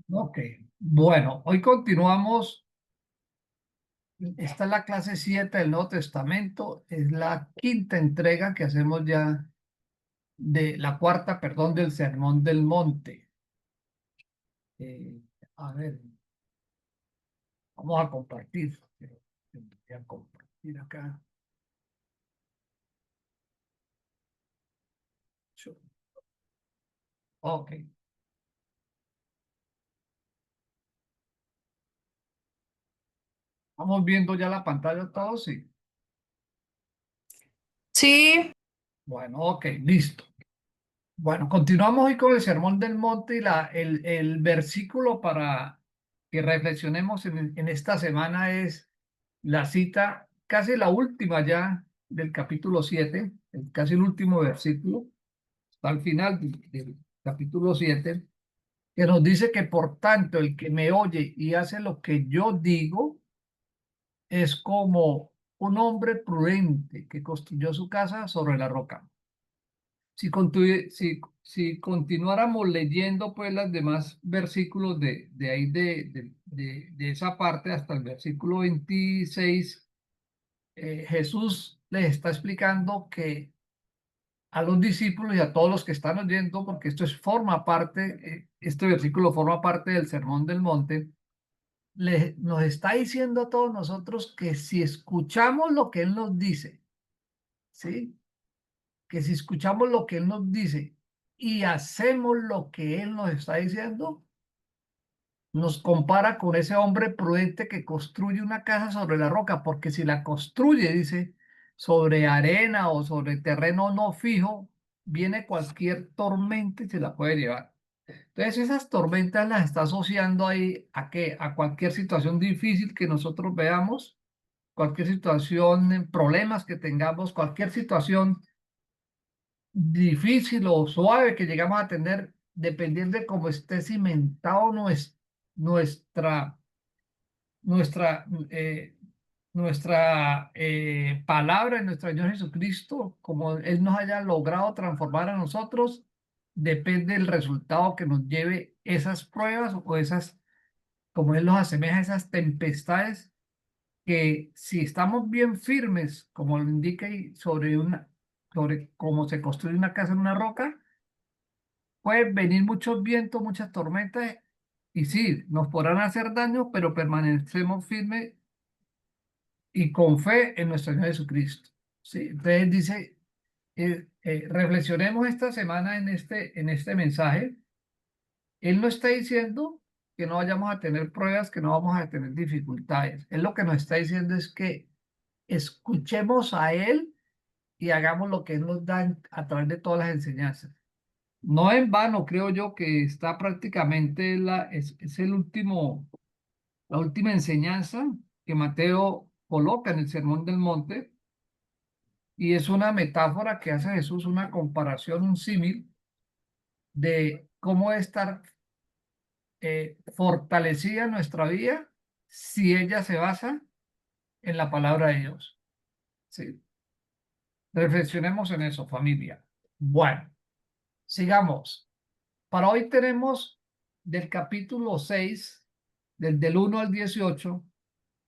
Ok, bueno, hoy continuamos. Esta es la clase 7 del Nuevo Testamento. Es la quinta entrega que hacemos ya de la cuarta, perdón, del Sermón del Monte. Eh, a ver, vamos a compartir. Voy a compartir acá. Ok, vamos viendo ya la pantalla todos, sí. Sí, Bueno, ok, listo. Bueno, continuamos hoy con el Sermón del Monte y el versículo para que reflexionemos en esta semana es la cita, casi la última ya del capítulo 7, casi el último versículo, está al final del capítulo 7, que nos dice que por tanto el que me oye y hace lo que yo digo es como un hombre prudente que construyó su casa sobre la roca. Si continuáramos leyendo pues los demás versículos de ahí de esa parte hasta el versículo 26, Jesús les está explicando que a los discípulos y a todos los que están oyendo, porque forma parte, este versículo forma parte del Sermón del Monte, nos está diciendo a todos nosotros que si escuchamos lo que Él nos dice, ¿sí? Que si escuchamos lo que Él nos dice y hacemos lo que Él nos está diciendo, nos compara con ese hombre prudente que construye una casa sobre la roca, porque si la construye, dice, sobre arena o sobre terreno no fijo, viene cualquier tormenta y se la puede llevar. Entonces esas tormentas las está asociando ahí a qué, a cualquier situación difícil que nosotros veamos, cualquier situación, problemas que tengamos, cualquier situación difícil o suave que llegamos a tener, dependiendo de cómo esté cimentado nuestra, nuestra, nuestra palabra en nuestro Señor Jesucristo, como Él nos haya logrado transformar a nosotros, depende del resultado que nos lleve esas pruebas o esas, como Él los asemeja, esas tempestades que si estamos bien firmes, como lo indica ahí, sobre cómo se construye una casa en una roca, pueden venir muchos vientos, muchas tormentas, y sí, nos podrán hacer daño, pero permanecemos firmes y con fe en nuestro Señor Jesucristo. Sí, entonces dice, reflexionemos esta semana en este mensaje. Él no está diciendo que no vayamos a tener pruebas, que no vamos a tener dificultades. Él lo que nos está diciendo es que escuchemos a Él y hagamos lo que Él nos da a través de todas las enseñanzas. No en vano, creo yo, que está prácticamente es el último, la última enseñanza que Mateo coloca en el Sermón del Monte, y es una metáfora que hace Jesús, una comparación, un símil de cómo estar fortalecida nuestra vida si ella se basa en la palabra de Dios. Sí. Reflexionemos en eso, familia. Bueno, sigamos. Para hoy tenemos del capítulo 6 del 1 al 18,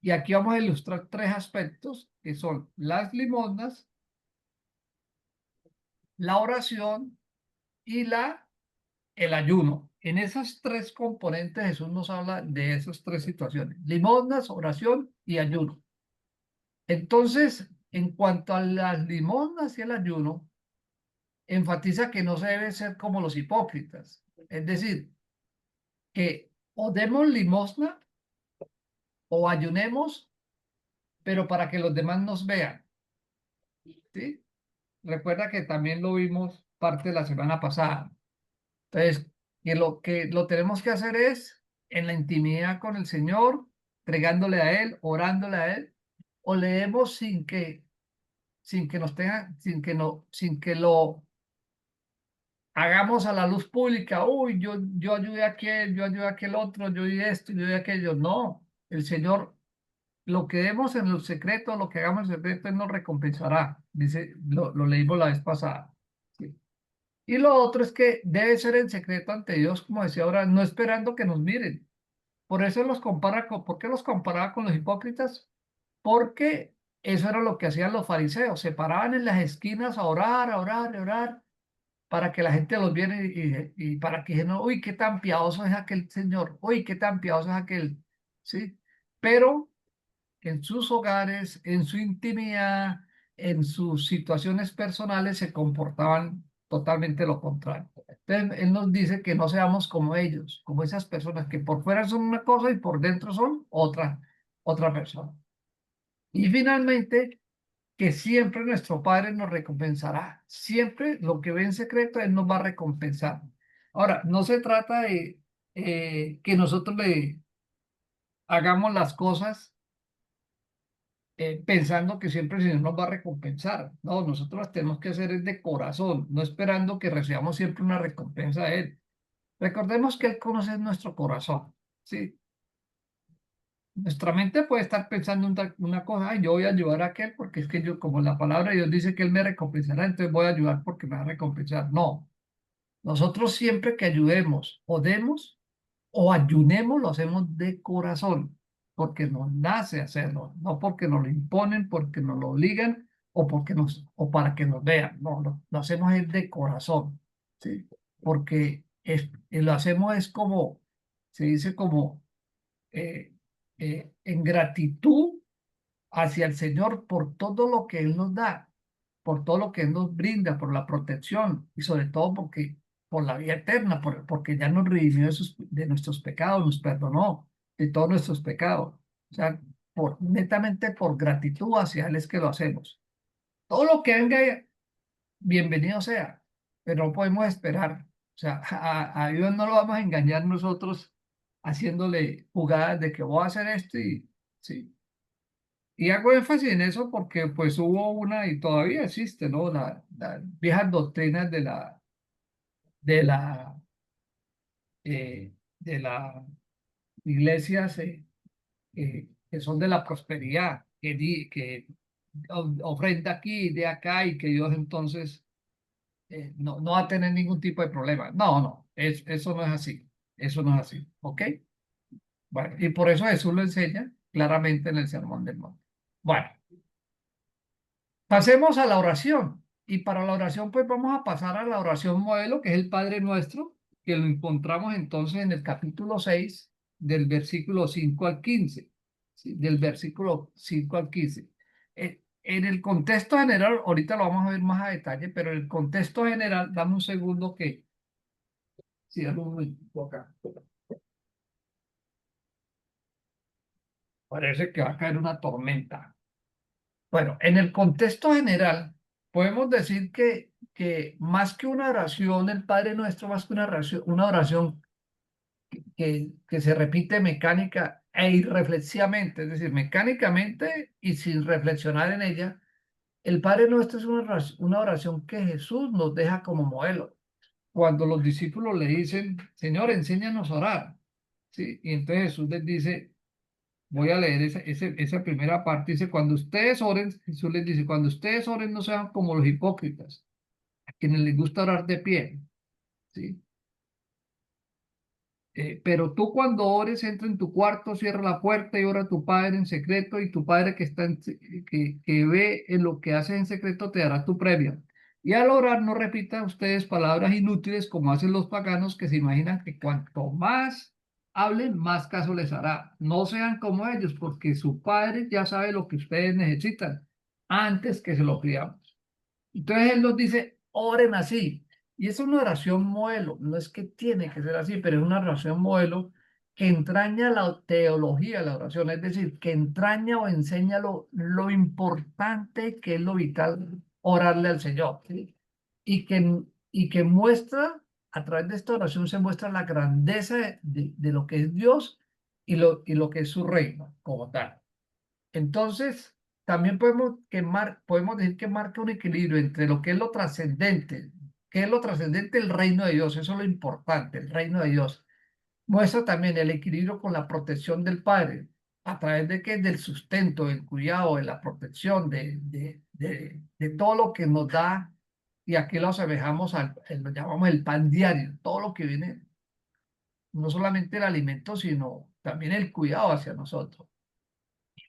y aquí vamos a ilustrar tres aspectos que son las limosnas, la oración y el ayuno. En esas tres componentes Jesús nos habla de esas tres situaciones: limosnas, oración y ayuno. Entonces, en cuanto a las limosnas y el ayuno, enfatiza que no se debe ser como los hipócritas, es decir, que o demos limosna o ayunemos, pero para que los demás nos vean, ¿sí? Recuerda que también lo vimos parte de la semana pasada. Entonces, que lo tenemos que hacer es en la intimidad con el Señor, entregándole a Él, orándole a Él, o leemos sin que nos tenga, sin que lo hagamos a la luz pública. Uy, yo ayudé a aquel, yo ayudé a aquel otro, yo di esto, yo di aquello. No, el Señor, lo que demos en el secreto, lo que hagamos en secreto, Él nos recompensará. Dice, lo leímos la vez pasada. ¿Sí? Y lo otro es que debe ser en secreto ante Dios, como decía ahora, no esperando que nos miren. Por eso los compara con, ¿por qué los comparaba con los hipócritas? Porque eso era lo que hacían los fariseos, se paraban en las esquinas a orar, a orar, a orar, para que la gente los viera y para que dijeran, uy, qué tan piadoso es aquel señor, uy, qué tan piadoso es aquel, ¿sí? Pero en sus hogares, en su intimidad, en sus situaciones personales se comportaban totalmente lo contrario. Entonces, él nos dice que no seamos como ellos, como esas personas que por fuera son una cosa y por dentro son otra persona. Y finalmente, que siempre nuestro Padre nos recompensará. Siempre lo que ve en secreto, Él nos va a recompensar. Ahora, no se trata de que nosotros le hagamos las cosas pensando que siempre el Señor nos va a recompensar. No, nosotros las tenemos que hacer es de corazón, no esperando que recibamos siempre una recompensa de Él. Recordemos que Él conoce nuestro corazón. ¿Sí? Nuestra mente puede estar pensando una cosa, ay, yo voy a ayudar a aquel porque es que yo, como la palabra de Dios dice que Él me recompensará, entonces voy a ayudar porque me va a recompensar. No, nosotros siempre que ayudemos o demos o ayunemos, lo hacemos de corazón, porque nos nace hacerlo, no porque nos lo imponen, porque nos lo obligan o porque o para que nos vean. No, lo hacemos es de corazón, ¿sí? Porque lo hacemos es como, se dice como en gratitud hacia el Señor por todo lo que Él nos da, por todo lo que Él nos brinda, por la protección y sobre todo por la vida eterna, porque ya nos redimió de nuestros pecados, nos perdonó de todos nuestros pecados. O sea, netamente por gratitud hacia Él es que lo hacemos. Todo lo que venga, bienvenido sea, pero no podemos esperar. O sea, a Dios no lo vamos a engañar nosotros haciéndole jugadas de que voy a hacer esto y sí. Y hago énfasis en eso porque pues hubo una y todavía existe, ¿no? Las viejas doctrinas de de la iglesias que son de la prosperidad, que ofrenda aquí, de acá y que Dios entonces no va a tener ningún tipo de problema. No, no, eso no es así. Eso no es así. ¿Ok? Bueno, y por eso Jesús lo enseña claramente en el Sermón del Monte. Bueno. Pasemos a la oración. Y para la oración, pues vamos a pasar a la oración modelo, que es el Padre Nuestro, que lo encontramos entonces en el capítulo 6 del versículo 5 al 15. ¿Sí? Del versículo 5 al 15. En el contexto general, ahorita lo vamos a ver más a detalle, pero en el contexto general, dame un segundo que, sí, dame un momento acá. Parece que va a caer una tormenta. Bueno, en el contexto general, podemos decir que más que una oración, el Padre Nuestro, más que una oración que se repite mecánica e irreflexivamente, es decir, mecánicamente y sin reflexionar en ella, el Padre Nuestro es una oración que Jesús nos deja como modelo. Cuando los discípulos le dicen, Señor, enséñanos a orar, ¿sí? Y entonces Jesús les dice, voy a leer esa primera parte. Dice, cuando ustedes oren, Jesús les dice, cuando ustedes oren no sean como los hipócritas, a quienes les gusta orar de pie, ¿sí? Pero tú cuando ores, entra en tu cuarto, cierra la puerta y ora a tu Padre en secreto y tu Padre que ve en lo que haces en secreto te dará tu premio. Y al orar no repitan ustedes palabras inútiles como hacen los paganos que se imaginan que cuanto más hablen, más caso les hará. No sean como ellos porque su Padre ya sabe lo que ustedes necesitan antes que se lo pidamos. Entonces él nos dice, oren así. Y es una oración modelo, no es que tiene que ser así, pero es una oración modelo que entraña la teología de la oración, es decir, que entraña o enseña lo importante que es lo vital orarle al Señor, ¿sí? Y que muestra, a través de esta oración se muestra la grandeza de lo que es Dios y lo que es su reino como tal. Entonces, también podemos decir que marca un equilibrio entre lo que es lo trascendente, que es lo trascendente, el reino de Dios, eso es lo importante, el reino de Dios. Muestra también el equilibrio con la protección del Padre, a través de que del sustento, del cuidado, de la protección, de todo lo que nos da y aquí lo asemejamos lo llamamos el pan diario, todo lo que viene, no solamente el alimento, sino también el cuidado hacia nosotros.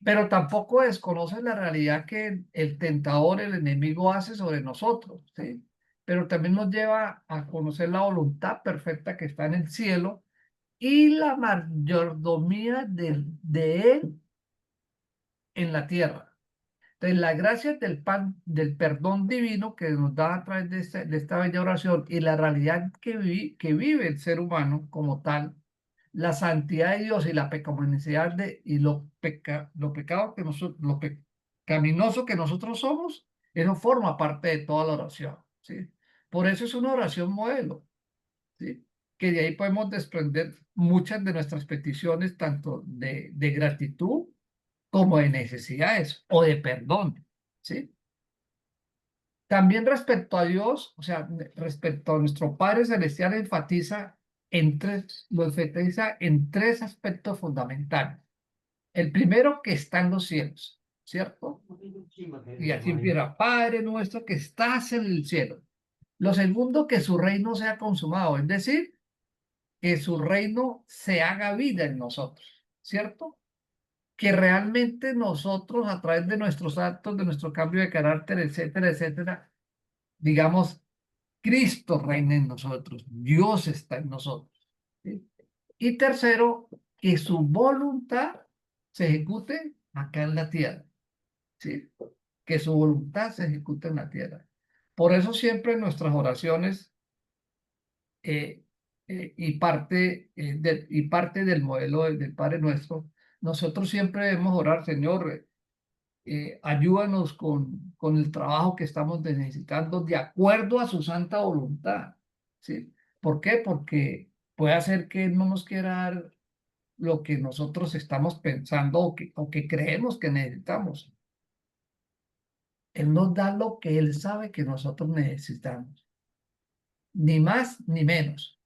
Pero tampoco desconoce la realidad que el tentador, el enemigo hace sobre nosotros, ¿sí? Pero también nos lleva a conocer la voluntad perfecta que está en el cielo y la mayordomía de él en la tierra. Entonces, la gracia del perdón divino que nos da a través de esta bella oración y la realidad que vive el ser humano como tal, la santidad de Dios y la pecaminosidad y lo pecado que nosotros, lo pecaminoso que nosotros somos, eso forma parte de toda la oración, ¿sí? Por eso es una oración modelo, ¿sí? Que de ahí podemos desprender muchas de nuestras peticiones, tanto de gratitud como de necesidades o de perdón, ¿sí? También respecto a Dios, o sea, respecto a nuestro Padre Celestial, lo enfatiza en tres aspectos fundamentales. El primero, que está en los cielos, ¿cierto? Y así empieza, Padre nuestro que estás en el cielo. Lo segundo, que su reino sea consumado, es decir, que su reino se haga vida en nosotros, ¿cierto? Que realmente nosotros, a través de nuestros actos, de nuestro cambio de carácter, etcétera, etcétera, digamos, Cristo reina en nosotros, Dios está en nosotros, ¿sí? Y tercero, que su voluntad se ejecute acá en la tierra, ¿sí? Que su voluntad se ejecute en la tierra. Por eso siempre en nuestras oraciones eh, y parte del modelo del Padre Nuestro, nosotros siempre debemos orar, Señor, ayúdanos con el trabajo que estamos necesitando de acuerdo a su santa voluntad, ¿sí? ¿Por qué? Porque puede hacer que Él no nos quiera dar lo que nosotros estamos pensando o que creemos que necesitamos. Él nos da lo que Él sabe que nosotros necesitamos, ni más ni menos.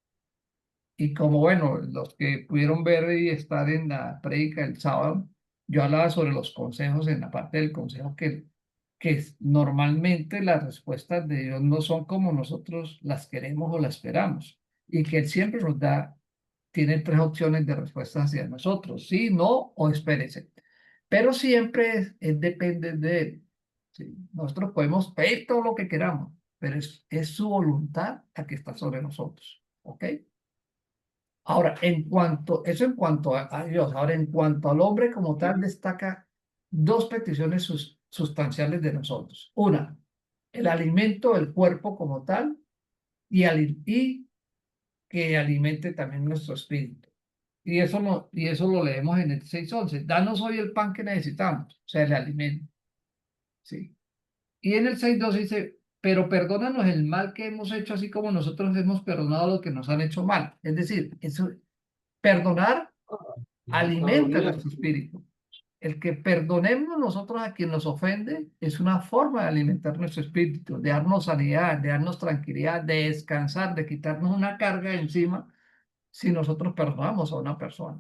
Y como, bueno, los que pudieron ver y estar en la prédica del sábado, yo hablaba sobre los consejos en la parte del consejo normalmente las respuestas de Dios no son como nosotros las queremos o las esperamos. Y que Él siempre nos da, tiene tres opciones de respuesta hacia nosotros, sí, no o espérese. Pero siempre depende de Él. ¿Sí? Nosotros podemos pedir todo lo que queramos, pero es su voluntad la que está sobre nosotros. ¿Ok? Ahora, eso en cuanto a Dios. Ahora, en cuanto al hombre como tal, destaca dos peticiones sustanciales de nosotros. Una, el alimento del cuerpo como tal y que alimente también nuestro espíritu. Y eso lo leemos en el 6:11. Danos hoy el pan que necesitamos, o sea, el alimento. ¿Sí? Y en el 6:12 dice, pero perdónanos el mal que hemos hecho, así como nosotros hemos perdonado a los que nos han hecho mal. Es decir, perdonar alimenta nuestro espíritu. El que perdonemos nosotros a quien nos ofende es una forma de alimentar nuestro espíritu, de darnos sanidad, de darnos tranquilidad, de descansar, de quitarnos una carga de encima si nosotros perdonamos a una persona.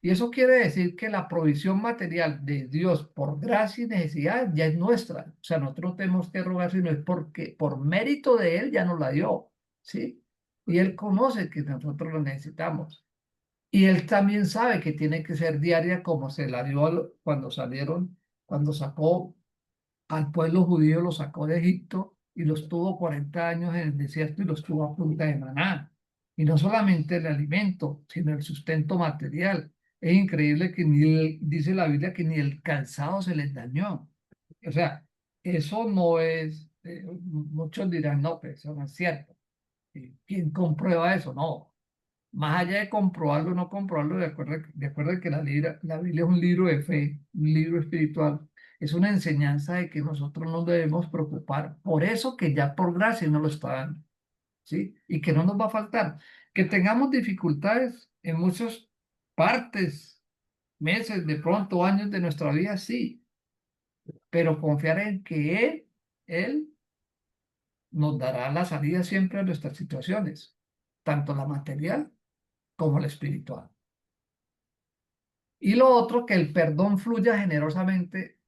Y eso quiere decir que la provisión material de Dios por gracia y necesidad ya es nuestra. O sea, nosotros no tenemos que rogar, sino es porque por mérito de Él ya nos la dio, ¿sí? Y Él conoce que nosotros lo necesitamos. Y él también sabe que tiene que ser diaria como se la dio cuando sacó al pueblo judío, lo sacó de Egipto y los tuvo 40 años en el desierto y los tuvo a punta de maná. Y no solamente el alimento, sino el sustento material. Es increíble que dice la Biblia que ni el calzado se les dañó. O sea, eso no es, muchos dirán, no, pues eso no es cierto. ¿Quién comprueba eso? No, más allá de comprobarlo o no comprobarlo, de acuerdo que la Biblia es un libro de fe, un libro espiritual, es una enseñanza de que nosotros no debemos preocupar por eso que ya por gracia no lo está dando, ¿sí? Y que no nos va a faltar. Que tengamos dificultades en muchas partes, meses, de pronto, años de nuestra vida, sí, pero confiar en que Él nos dará la salida siempre a nuestras situaciones, tanto la material como la espiritual. Y lo otro, que el perdón fluya generosamente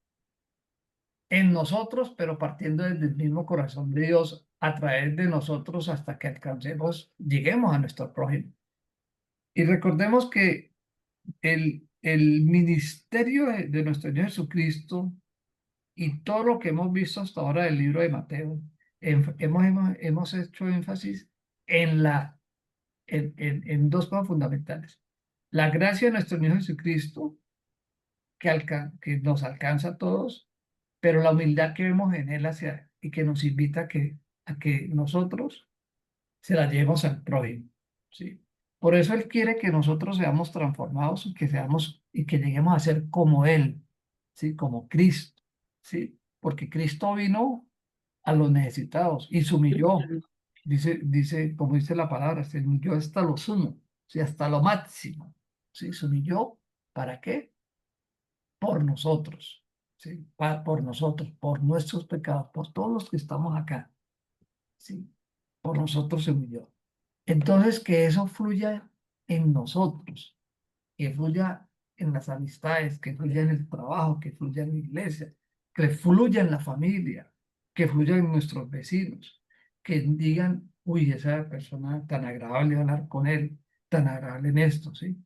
en nosotros, pero partiendo desde el mismo corazón de Dios a través de nosotros hasta que lleguemos a nuestro prójimo. Y recordemos que el ministerio de nuestro Señor Jesucristo y todo lo que hemos visto hasta ahora del libro de Mateo, hemos hecho énfasis en, en dos cosas fundamentales. La gracia de nuestro Señor Jesucristo, que nos alcanza a todos, pero la humildad que vemos en Él y que nos invita a que nosotros se la llevemos al prójimo, ¿sí? Por eso Él quiere que nosotros seamos transformados y que lleguemos a ser como Él, ¿sí? Como Cristo, ¿sí? Porque Cristo vino a los necesitados y se humilló, como dice la palabra, se humilló hasta lo sumo, ¿sí? Hasta lo máximo, ¿sí? Se humilló, ¿para qué? Por nosotros, ¿sí? Por nosotros, por nuestros pecados, por todos los que estamos acá, ¿sí? Por nosotros se humilló. Entonces, que eso fluya en nosotros, que fluya en las amistades, que fluya en el trabajo, que fluya en la iglesia, que fluya en la familia, que fluya en nuestros vecinos, que digan, uy, esa persona tan agradable hablar con él, tan agradable en esto, ¿sí?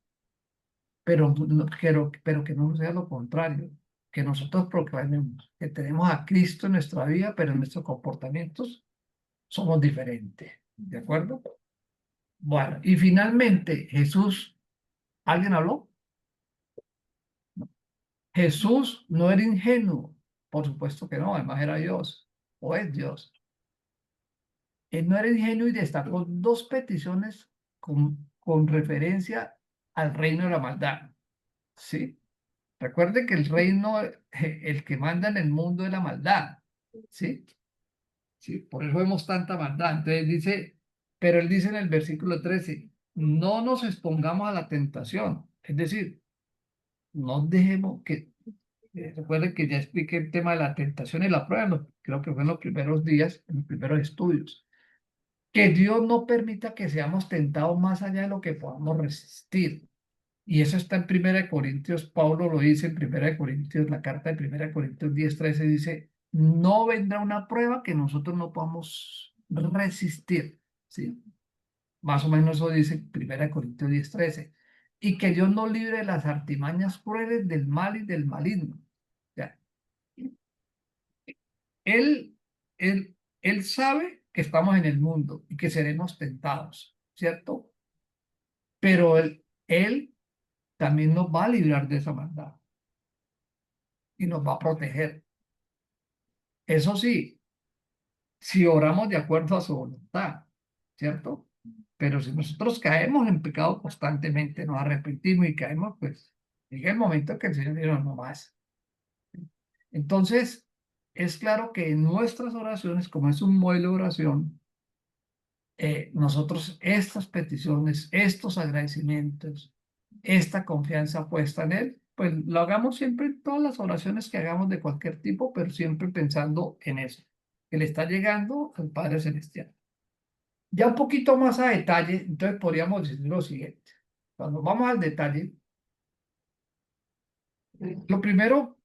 Pero que no sea lo contrario, que nosotros proclamemos que tenemos a Cristo en nuestra vida, pero en nuestros comportamientos somos diferentes, ¿de acuerdo? Bueno, y finalmente Jesús, ¿alguien habló? Jesús no era ingenuo, por supuesto que no, además era Dios, o es Dios. Él no era ingenuo y destacó dos peticiones con referencia al reino de la maldad, ¿sí? Recuerde que el reino, el que manda en el mundo es la maldad, ¿sí? Sí, por eso vemos tanta maldad. Entonces dice, pero él dice en el versículo 13, no nos expongamos a la tentación, es decir, no dejemos que, recuerden que ya expliqué el tema de la tentación y la prueba, creo que fue en los primeros días, en los primeros estudios, que Dios no permita que seamos tentados más allá de lo que podamos resistir. Y eso está en Primera de Corintios, Pablo lo dice en Primera de Corintios, la carta de Primera de Corintios 10:13 dice, no vendrá una prueba que nosotros no podamos resistir, ¿sí? Más o menos eso dice Primera de Corintios 10:13. Y que Dios nos libre de las artimañas crueles del mal y del maligno. O sea, él, él sabe que estamos en el mundo y que seremos tentados, ¿cierto? Pero él también nos va a librar de esa maldad y nos va a proteger. Eso sí, si oramos de acuerdo a su voluntad, ¿cierto? Pero si nosotros caemos en pecado constantemente, nos arrepentimos y caemos, pues llega el momento que el Señor dice, no más. Entonces, es claro que en nuestras oraciones, como es un modelo de oración, nosotros estas peticiones, estos agradecimientos, esta confianza puesta en Él, pues lo hagamos siempre en todas las oraciones que hagamos de cualquier tipo, pero siempre pensando en eso, que le está llegando al Padre Celestial. Ya un poquito más a detalle, entonces podríamos decir lo siguiente. Cuando vamos al detalle, lo primero,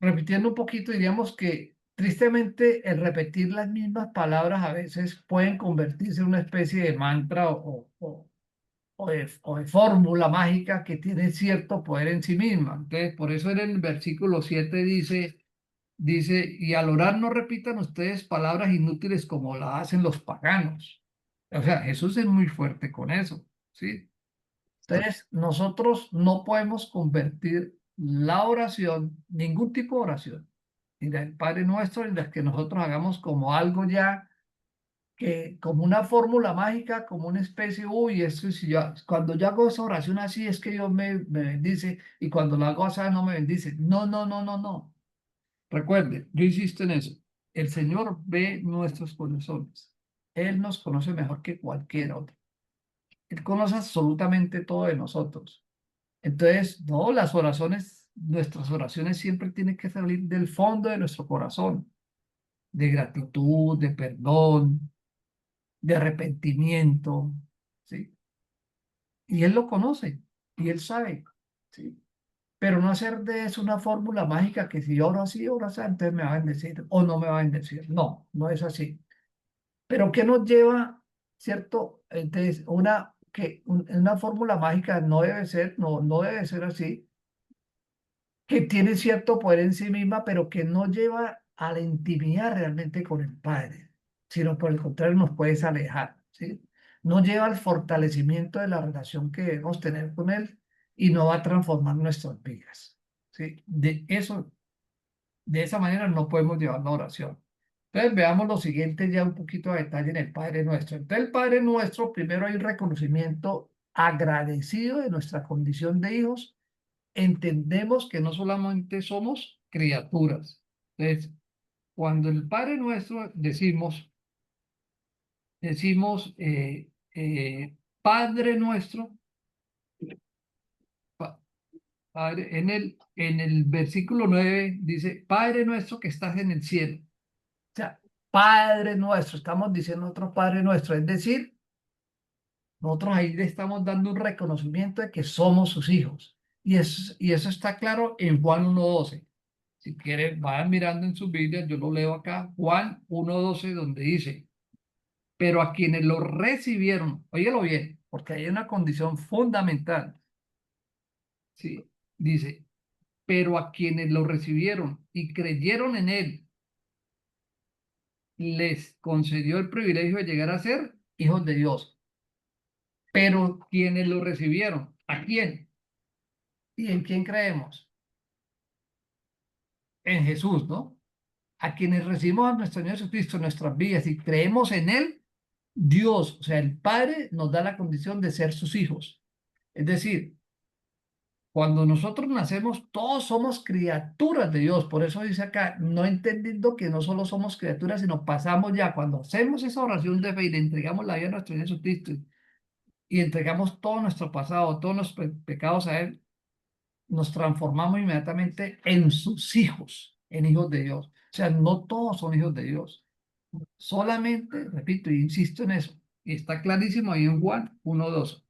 repitiendo un poquito, diríamos que tristemente el repetir las mismas palabras a veces pueden convertirse en una especie de mantra o de fórmula mágica que tiene cierto poder en sí misma. Entonces, por eso en el versículo 7 dice, y al orar no repitan ustedes palabras inútiles como la hacen los paganos. O sea, Jesús es muy fuerte con eso, ¿sí? Entonces, nosotros no podemos convertir la oración, ningún tipo de oración, ni del Padre Nuestro, ni las que nosotros hagamos como algo ya que como una fórmula mágica, como una especie, uy, esto si yo, cuando yo hago esa oración así es que Dios me bendice y cuando lo hago así no me bendice. No, no, no, no, no. Recuerde, yo insisto en eso. El Señor ve nuestros corazones. Él nos conoce mejor que cualquier otro. Él conoce absolutamente todo de nosotros. Entonces, no, nuestras oraciones siempre tienen que salir del fondo de nuestro corazón, de gratitud, de perdón, de arrepentimiento, ¿sí? Y él lo conoce y él sabe, ¿sí? Pero no hacer de eso una fórmula mágica que si oro así, oro así, entonces me va a bendecir o no me va a bendecir. No, no es así. Pero ¿qué nos lleva, cierto? Entonces, una fórmula mágica no debe ser, no debe ser así, que tiene cierto poder en sí misma, pero que no lleva a la intimidad realmente con el Padre, sino por el contrario nos puede alejar, ¿sí? No lleva al fortalecimiento de la relación que debemos tener con Él y no va a transformar nuestras vidas, ¿sí? De esa manera no podemos llevar la oración. Entonces veamos lo siguiente ya un poquito a detalle en el Padre Nuestro. Entonces el Padre Nuestro, primero hay un reconocimiento agradecido de nuestra condición de hijos. Entendemos que no solamente somos criaturas. Entonces, cuando el Padre Nuestro decimos Padre Nuestro, pa- Padre, en el versículo 9 dice, Padre Nuestro que estás en el cielo. O sea, Padre Nuestro, estamos diciendo otro Padre Nuestro, es decir, nosotros ahí le estamos dando un reconocimiento de que somos sus hijos. Y eso está claro en Juan 1:12. Si quieren, vayan mirando en sus Biblias, yo lo leo acá, Juan 1:12, donde dice, pero a quienes lo recibieron, óyelo bien, porque hay una condición fundamental, ¿sí? Dice, pero a quienes lo recibieron y creyeron en él, les concedió el privilegio de llegar a ser hijos de Dios. Pero quienes lo recibieron, ¿a quién? ¿Y en quién creemos? En Jesús, ¿no? A quienes recibimos a nuestro Señor Jesucristo en nuestras vidas y creemos en Él, Dios, o sea, el Padre nos da la condición de ser sus hijos. Es decir, cuando nosotros nacemos, todos somos criaturas de Dios. Por eso dice acá, no entendiendo que no solo somos criaturas, sino pasamos ya, cuando hacemos esa oración de fe y le entregamos la vida a nuestro Señor Jesucristo y entregamos todo nuestro pasado, todos los pecados a Él, nos transformamos inmediatamente en sus hijos, en hijos de Dios. O sea, no todos son hijos de Dios. Solamente, repito, y insisto en eso, y está clarísimo ahí en Juan 1:12,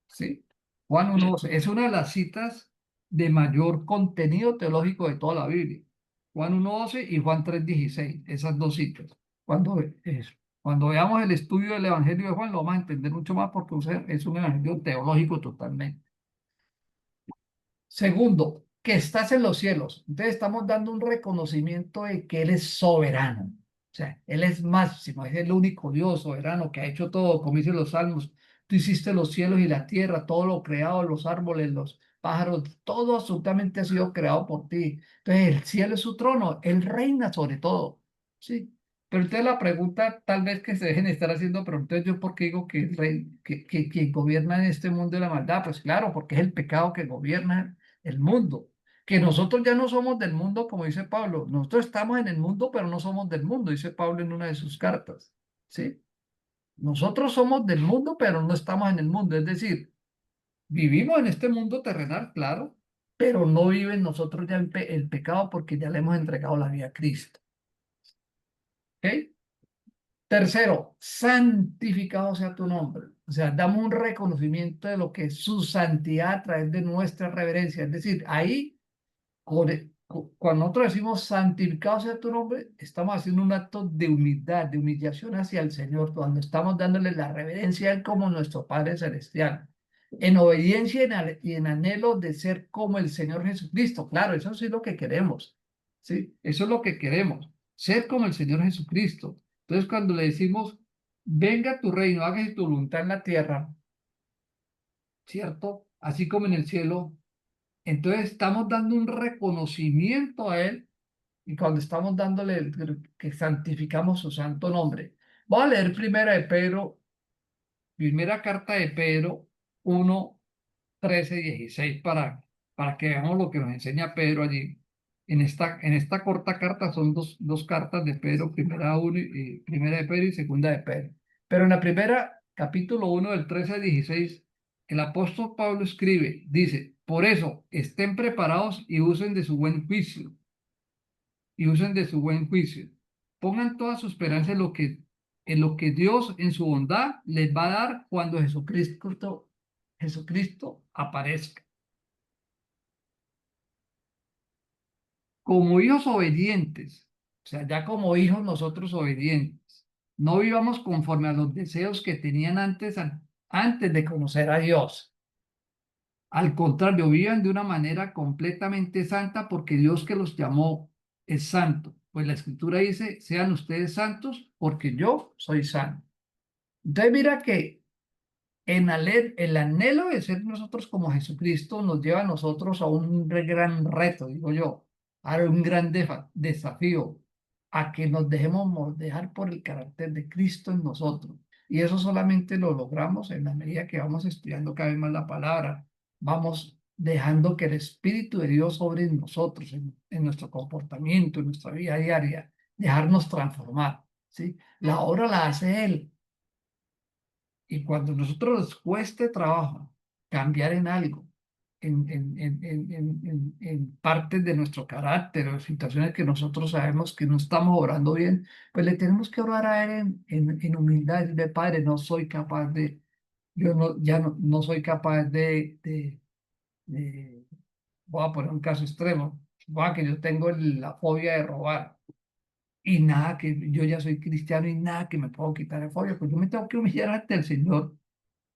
¿sí? Juan 1:12 es una de las citas de mayor contenido teológico de toda la Biblia. Juan 1:12 y Juan 3:16, esas dos citas. Cuando veamos el estudio del Evangelio de Juan, lo vamos a entender mucho más porque es un evangelio teológico totalmente. Segundo, que estás en los cielos. Entonces estamos dando un reconocimiento de que Él es soberano. O sea, Él es máximo, es el único Dios soberano que ha hecho todo, como dicen los salmos. Tú hiciste los cielos y la tierra, todo lo creado, los árboles, los pájaros, todo absolutamente ha sido creado por ti. Entonces el cielo es su trono, Él reina sobre todo. Sí. Pero entonces la pregunta tal vez que se dejen estar haciendo, pero entonces yo por qué digo que el rey, que quien gobierna en este mundo de la maldad, pues claro, porque es el pecado que gobierna el mundo, que nosotros ya no somos del mundo, como dice Pablo, nosotros estamos en el mundo, pero no somos del mundo, dice Pablo en una de sus cartas, ¿sí? Nosotros somos del mundo, pero no estamos en el mundo, es decir, vivimos en este mundo terrenal, claro, pero no vive en nosotros ya el pecado porque ya le hemos entregado la vida a Cristo, ¿ok? Tercero, santificado sea tu nombre. O sea, damos un reconocimiento de lo que es su santidad a través de nuestra reverencia. Es decir, ahí cuando nosotros decimos santificado sea tu nombre, estamos haciendo un acto de humildad, de humillación hacia el Señor, cuando estamos dándole la reverencia a Él como nuestro Padre Celestial, en obediencia y en anhelo de ser como el Señor Jesucristo. Claro, eso sí es lo que queremos, ¿sí? Eso es lo que queremos, ser como el Señor Jesucristo. Entonces, cuando le decimos, venga tu reino, hágase tu voluntad en la tierra, ¿cierto? Así como en el cielo. Entonces estamos dando un reconocimiento a Él y cuando estamos dándole que santificamos su santo nombre. Voy a leer primera carta de Pedro 1:13-16 para que veamos lo que nos enseña Pedro allí. En esta corta carta son dos cartas de Pedro, primera de Pedro y segunda de Pedro. Pero en la primera, capítulo 1 del 13 al 16, el apóstol Pablo escribe, dice, por eso estén preparados y usen de su buen juicio. Pongan toda su esperanza en lo que Dios en su bondad les va a dar cuando Jesucristo aparezca. Como hijos obedientes, o sea, ya como hijos nosotros obedientes. No vivamos conforme a los deseos que tenían antes de conocer a Dios. Al contrario, vivan de una manera completamente santa porque Dios que los llamó es santo. Pues la escritura dice, sean ustedes santos porque yo soy santo. Entonces mira que el anhelo de ser nosotros como Jesucristo nos lleva a nosotros a un gran reto, digo yo, a un gran desafío, a que nos dejemos moldear por el carácter de Cristo en nosotros. Y eso solamente lo logramos en la medida que vamos estudiando cada vez más la palabra, vamos dejando que el Espíritu de Dios obre en nosotros, en nuestro comportamiento, en nuestra vida diaria, dejarnos transformar, ¿sí? La obra la hace Él. Y cuando a nosotros nos cueste trabajo cambiar en algo, en partes de nuestro carácter o situaciones que nosotros sabemos que no estamos orando bien, pues le tenemos que orar a Él en humildad, de Padre, no soy capaz de, yo no, ya no soy capaz voy a poner un caso extremo, voy que yo tengo la fobia de robar. Y nada, que yo ya soy cristiano y nada que me puedo quitar el fobia, pues yo me tengo que humillar ante el Señor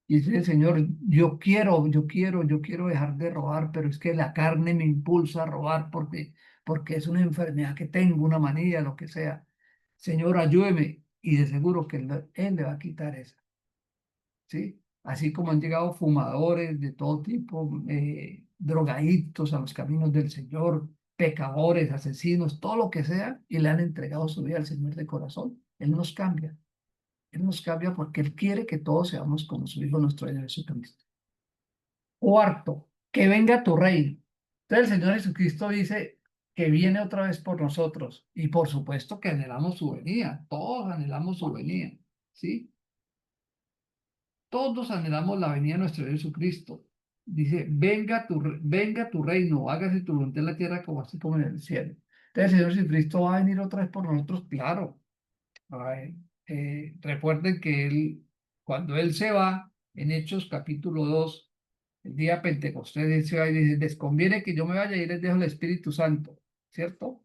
y dice, Señor, yo quiero dejar de robar, pero es que la carne me impulsa a robar porque es una enfermedad que tengo, una manía, lo que sea. Señor, ayúdeme. Y de seguro que Él le va a quitar eso, ¿sí? Así como han llegado fumadores de todo tipo, drogadictos a los caminos del Señor, pecadores, asesinos, todo lo que sea, y le han entregado su vida al Señor de corazón. Él nos cambia. Él nos cambia porque Él quiere que todos seamos como su Hijo nuestro Señor Jesucristo. Cuarto, que venga tu reino. Entonces el Señor Jesucristo dice que viene otra vez por nosotros y por supuesto que anhelamos su venida, todos anhelamos su venida, ¿sí? Todos anhelamos la venida de nuestro Dios Jesucristo. Dice, venga tu reino, hágase tu voluntad en la tierra como así como en el cielo. Entonces el Señor Jesucristo va a venir otra vez por nosotros, claro. Ay, recuerden que cuando Él se va, en Hechos capítulo 2 el día Pentecostés, Él se va y dice, les conviene que yo me vaya y les dejo el Espíritu Santo, ¿cierto?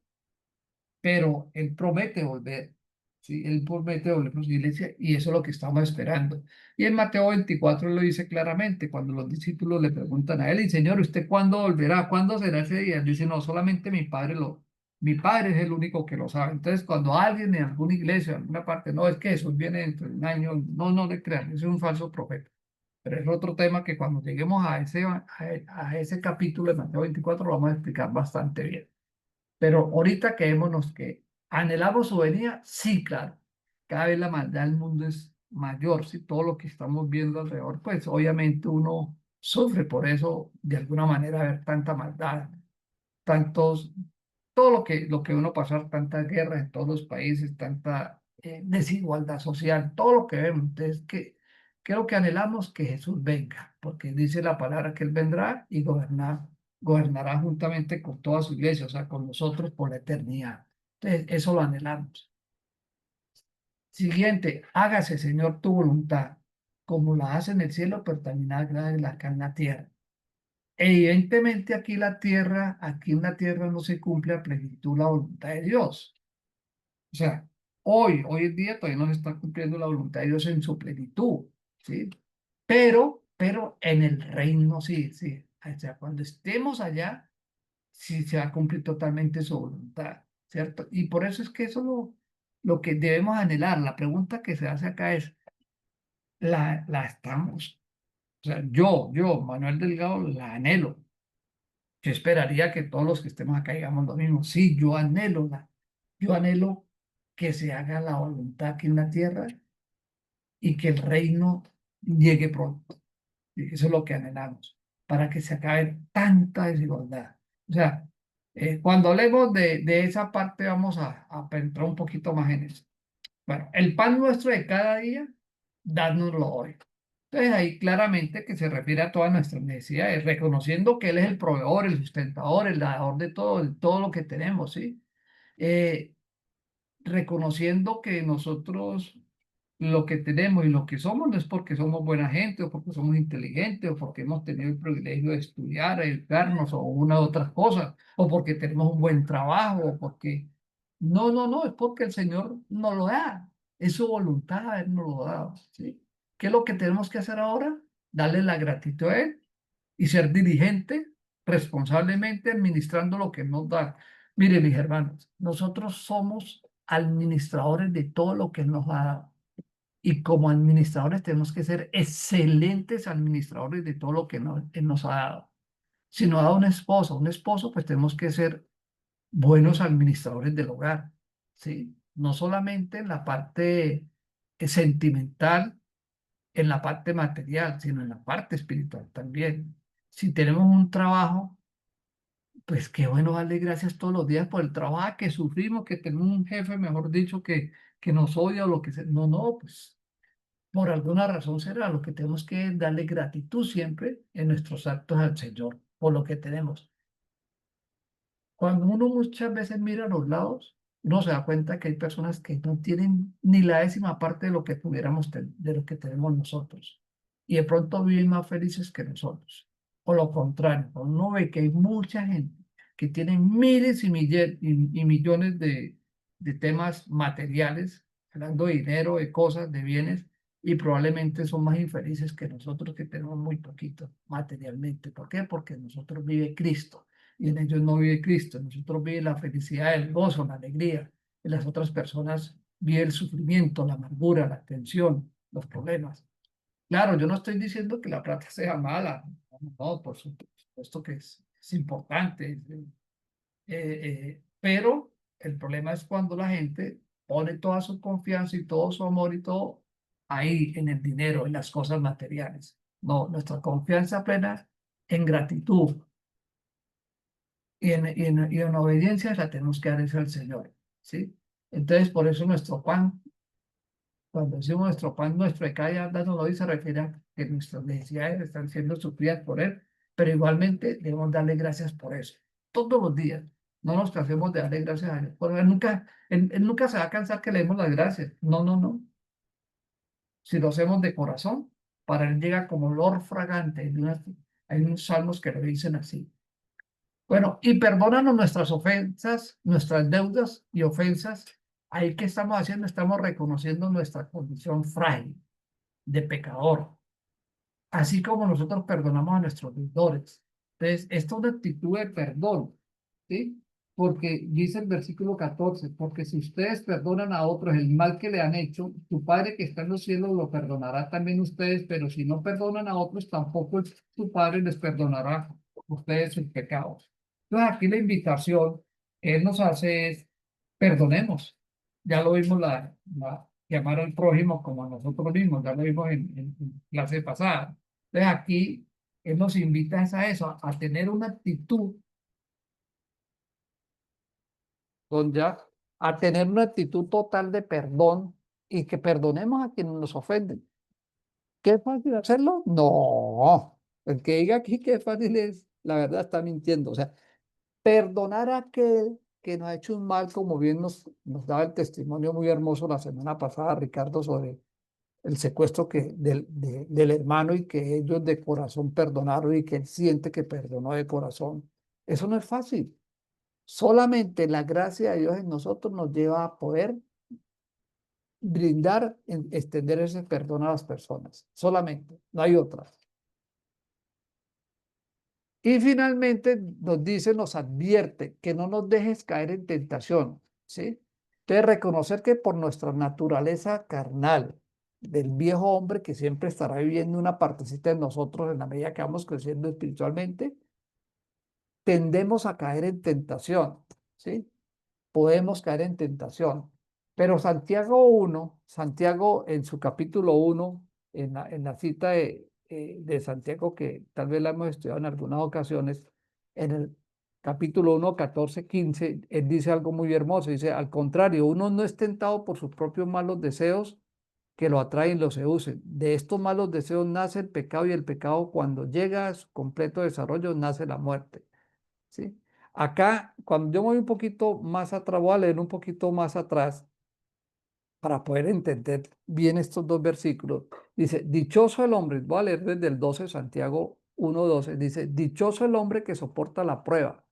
Pero Él promete volver, ¿sí? Él promete volver por su iglesia y eso es lo que estamos esperando. Y en Mateo 24 lo dice claramente, cuando los discípulos le preguntan a Él, y Señor, ¿usted cuándo volverá? ¿Cuándo será ese día? Él dice, no, solamente mi Padre es el único que lo sabe. Entonces, cuando alguien en alguna iglesia, en alguna parte, no, es que Jesús viene dentro de un año, no le crean, ese es un falso profeta. Pero es otro tema que cuando lleguemos a ese capítulo de Mateo 24 lo vamos a explicar bastante bien. Pero ahorita quedémonos que anhelamos su venida, sí, claro. Cada vez la maldad del mundo es mayor, si todo lo que estamos viendo alrededor, pues obviamente uno sufre por eso, de alguna manera, ver tanta maldad, tantos, todo lo que uno pasa, tantas guerras en todos los países, tanta desigualdad social, todo lo que vemos. Entonces, creo que anhelamos que Jesús venga, porque dice la palabra que Él vendrá y gobernará juntamente con toda su iglesia, o sea, con nosotros por la eternidad. Entonces, eso lo anhelamos. Siguiente, hágase, Señor, tu voluntad, como la hace en el cielo, pero también hágala acá en la tierra. Evidentemente aquí en la tierra no se cumple a plenitud la voluntad de Dios. O sea, hoy en día todavía no se está cumpliendo la voluntad de Dios en su plenitud, ¿sí? Pero en el reino sí, sí. O sea, cuando estemos allá, sí se va a cumplir totalmente su voluntad, ¿cierto? Y por eso es que eso es lo que debemos anhelar. La pregunta que se hace acá es, ¿la estamos? O sea, Manuel Delgado, la anhelo. Yo esperaría que todos los que estemos acá digamos lo mismo. Sí, yo anhelo que se haga la voluntad aquí en la tierra y que el reino llegue pronto. Y eso es lo que anhelamos, para que se acabe tanta desigualdad. O sea, cuando hablemos de esa parte vamos a entrar un poquito más en eso. Bueno, el pan nuestro de cada día, dádnoslo hoy. Entonces ahí claramente que se refiere a todas nuestras necesidades, reconociendo que Él es el proveedor, el sustentador, el dador de todo lo que tenemos, ¿sí? Eh, reconociendo que nosotros lo que tenemos y lo que somos no es porque somos buena gente o porque somos inteligentes o porque hemos tenido el privilegio de estudiar, educarnos o una u otras cosas, o porque tenemos un buen trabajo o porque... No, es porque el Señor nos lo da. Es su voluntad habernos lo dado, ¿sí? ¿Qué es lo que tenemos que hacer ahora? Darle la gratitud a Él y ser diligente responsablemente administrando lo que nos da. Mire, mis hermanos, nosotros somos administradores de todo lo que Él nos ha dado. Y como administradores tenemos que ser excelentes administradores de todo lo que Él nos ha dado. Si nos ha dado un esposo, pues tenemos que ser buenos administradores del hogar, ¿sí? No solamente en la parte sentimental, en la parte material, sino en la parte espiritual también. Si tenemos un trabajo, pues qué bueno darle gracias todos los días por el trabajo que sufrimos, que tenemos un jefe, mejor dicho, que nos odia o lo que sea. No, no, pues por alguna razón será lo que tenemos que darle gratitud siempre en nuestros actos al Señor por lo que tenemos. Cuando uno muchas veces mira a los lados, uno se da cuenta que hay personas que no tienen ni la décima parte de lo que tuviéramos, de lo que tenemos nosotros. Y de pronto viven más felices que nosotros. O lo contrario, cuando uno ve que hay mucha gente que tiene miles y millones de temas materiales, hablando de dinero, de cosas, de bienes, y probablemente son más infelices que nosotros que tenemos muy poquito materialmente. ¿Por qué? Porque en nosotros vive Cristo y en ellos no vive Cristo. En nosotros vive la felicidad, el gozo, la alegría. En las otras personas vive el sufrimiento, la amargura, la tensión, los problemas. Claro, yo no estoy diciendo que la plata sea mala. No, no, por supuesto que es importante. Pero el problema es cuando la gente pone toda su confianza y todo su amor y todo ahí en el dinero, en las cosas materiales. No, nuestra confianza plena en gratitud, y en obediencia la tenemos que dar es al Señor, ¿sí? Entonces, por eso nuestro pan, cuando decimos nuestro pan, nuestro de cada día, no lo dice, se refiere a que nuestras necesidades están siendo suplidas por Él, pero igualmente debemos darle gracias por eso, todos los días. No nos cansemos de darle gracias a Él, porque Él nunca se va a cansar que le demos las gracias. No, no, no. Si lo hacemos de corazón, para Él llega como olor fragante. Hay unos salmos que lo dicen así. Bueno, y perdónanos nuestras ofensas, nuestras deudas y ofensas. Ahí que estamos haciendo, estamos reconociendo nuestra condición frágil de pecador, así como nosotros perdonamos a nuestros deudores. Entonces, esto es una actitud de perdón, ¿sí? Porque dice el versículo 14, porque si ustedes perdonan a otros el mal que le han hecho, tu Padre que está en los cielos lo perdonará también ustedes, pero si no perdonan a otros, tampoco tu Padre les perdonará a ustedes sus pecados. Entonces, aquí la invitación que Él nos hace es, perdonemos. Ya lo vimos llamar al prójimo como a nosotros mismos, ya lo vimos en clase pasada. Entonces aquí Él nos invita es a eso, a tener una actitud, a tener una actitud total de perdón y que perdonemos a quienes nos ofenden. ¿Qué es fácil hacerlo? No. El que diga aquí que es fácil es, la verdad está mintiendo. O sea, perdonar a aquel que nos ha hecho un mal, como bien nos daba el testimonio muy hermoso la semana pasada, Ricardo, sobre el secuestro del hermano y que ellos de corazón perdonaron y que él siente que perdonó de corazón. Eso no es fácil. Solamente la gracia de Dios en nosotros nos lleva a poder brindar, extender ese perdón a las personas. Solamente, no hay otra. Y finalmente nos dice, nos advierte que no nos dejes caer en tentación, ¿sí? Entonces, reconocer que por nuestra naturaleza carnal, del viejo hombre que siempre estará viviendo una partecita de nosotros en la medida que vamos creciendo espiritualmente, tendemos a caer en tentación, ¿sí? Podemos caer en tentación. Pero Santiago en su capítulo 1, en la cita de Santiago, que tal vez la hemos estudiado en algunas ocasiones, en el capítulo 1, 14, 15, él dice algo muy hermoso. Dice, al contrario, uno no es tentado por sus propios malos deseos que lo atraen y lo seducen. De estos malos deseos nace el pecado y el pecado cuando llega a su completo desarrollo nace la muerte. ¿Sí? Acá, cuando yo me voy un poquito más atrás, voy a leer un poquito más atrás para poder entender bien estos dos versículos. Dice, dichoso el hombre, voy a leer desde el 12, Santiago 1:12, dice, dichoso el hombre que soporta la prueba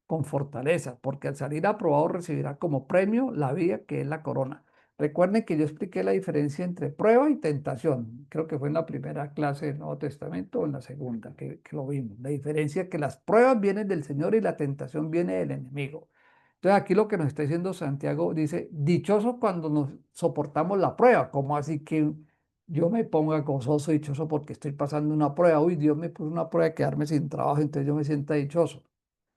con fortaleza, porque al salir aprobado recibirá como premio la vida que es la corona. Recuerden que yo expliqué la diferencia entre prueba y tentación. Creo que fue en la primera clase del Nuevo Testamento o en la segunda que lo vimos. La diferencia es que las pruebas vienen del Señor y la tentación viene del enemigo. Entonces aquí lo que nos está diciendo Santiago dice, dichoso cuando nos soportamos la prueba. ¿Cómo así que yo me ponga gozoso, dichoso porque estoy pasando una prueba? Uy, Dios me puso una prueba de quedarme sin trabajo, entonces yo me sienta dichoso.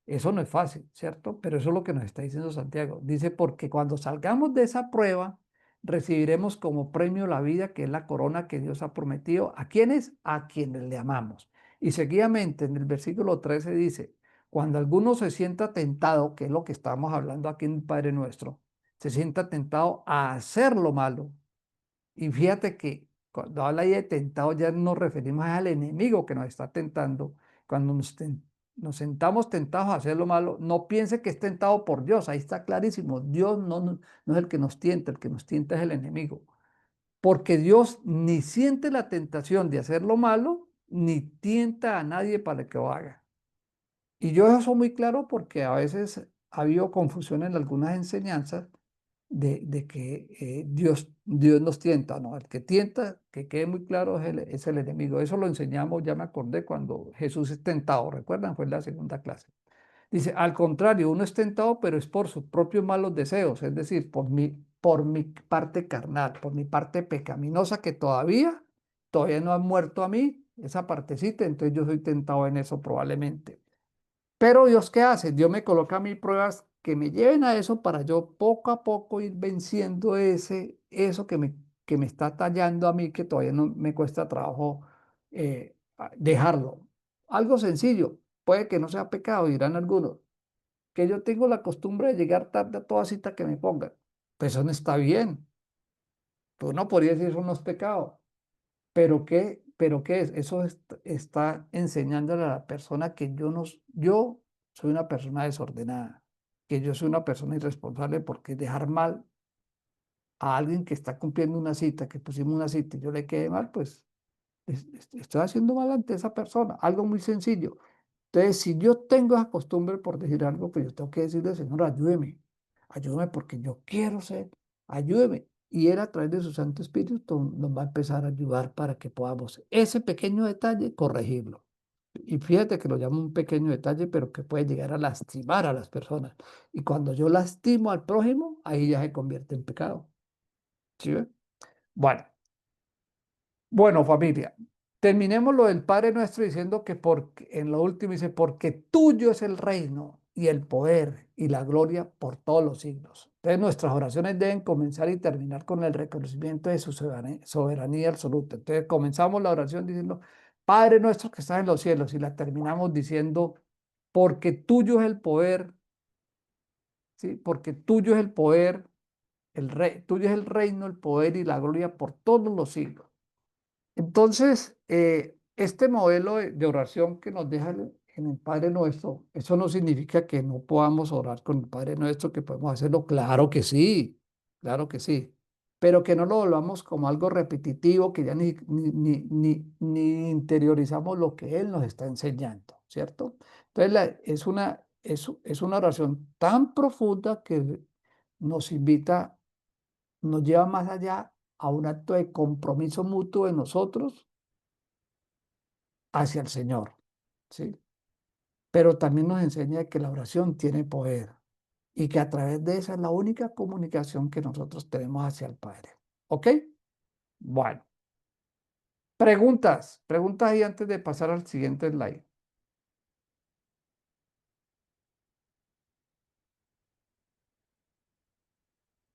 Eso no es fácil, ¿cierto? Pero eso es lo que nos está diciendo Santiago. Dice, porque cuando salgamos de esa prueba, recibiremos como premio la vida, que es la corona que Dios ha prometido. ¿A quiénes? A quienes le amamos. Y seguidamente en el versículo 13 dice, cuando alguno se sienta tentado, que es lo que estamos hablando aquí en el Padre Nuestro, se sienta tentado a hacer lo malo. Y fíjate que cuando habla ahí de tentado ya nos referimos al enemigo que nos está tentando. Cuando nos sentamos tentados a hacer lo malo, no piense que es tentado por Dios. Ahí está clarísimo. Dios no es el que nos tienta es el enemigo. Porque Dios ni siente la tentación de hacer lo malo, ni tienta a nadie para que lo haga. Y yo eso muy claro porque a veces ha habido confusión en algunas enseñanzas de que Dios nos tienta, ¿no? El que tienta, que quede muy claro, es el enemigo. Eso lo enseñamos, ya me acordé, cuando Jesús es tentado, ¿recuerdan? Fue en la segunda clase. Dice, al contrario, uno es tentado, pero es por sus propios malos deseos, es decir, por mi parte carnal, por mi parte pecaminosa que todavía no ha muerto a mí, esa partecita, entonces yo soy tentado en eso probablemente. Pero Dios, ¿qué hace? Dios me coloca a mí pruebas que me lleven a eso para yo poco a poco ir venciendo eso que me está tallando a mí, que todavía no me cuesta trabajo dejarlo. Algo sencillo, puede que no sea pecado, dirán algunos, que yo tengo la costumbre de llegar tarde a toda cita que me pongan. Pues eso no está bien. Pues no podría decir eso no es pecado. ¿Pero qué es? Eso está enseñándole a la persona que yo soy una persona desordenada, que yo soy una persona irresponsable porque dejar mal a alguien que está cumpliendo una cita, que pusimos una cita y yo le quede mal, pues estoy haciendo mal ante esa persona. Algo muy sencillo. Entonces, si yo tengo esa costumbre por decir algo, pues yo tengo que decirle, Señor, ayúdeme porque yo quiero ser, ayúdeme. Y Él a través de su Santo Espíritu nos va a empezar a ayudar para que podamos ese pequeño detalle corregirlo. Y fíjate que lo llamo un pequeño detalle, pero que puede llegar a lastimar a las personas. Y cuando yo lastimo al prójimo, ahí ya se convierte en pecado. ¿Sí ve? Bueno. Bueno, familia, terminemos lo del Padre Nuestro diciendo que en lo último dice, porque tuyo es el reino y el poder y la gloria por todos los siglos. Entonces nuestras oraciones deben comenzar y terminar con el reconocimiento de su soberanía absoluta. Entonces comenzamos la oración diciendo, Padre Nuestro que estás en los cielos, y la terminamos diciendo, porque tuyo es el poder, ¿sí? Porque tuyo es el poder, tuyo es el reino, el poder y la gloria por todos los siglos. Entonces, este modelo de oración que nos deja en el Padre Nuestro, eso no significa que no podamos orar con el Padre Nuestro, que podemos hacerlo, claro que sí, pero que no lo volvamos como algo repetitivo, que ya ni interiorizamos lo que Él nos está enseñando, ¿cierto? Entonces, es una oración tan profunda que nos invita, nos lleva más allá a un acto de compromiso mutuo de nosotros hacia el Señor, ¿sí? Pero también nos enseña que la oración tiene poder y que a través de esa es la única comunicación que nosotros tenemos hacia el Padre. ¿Ok? Bueno, preguntas ahí antes de pasar al siguiente slide.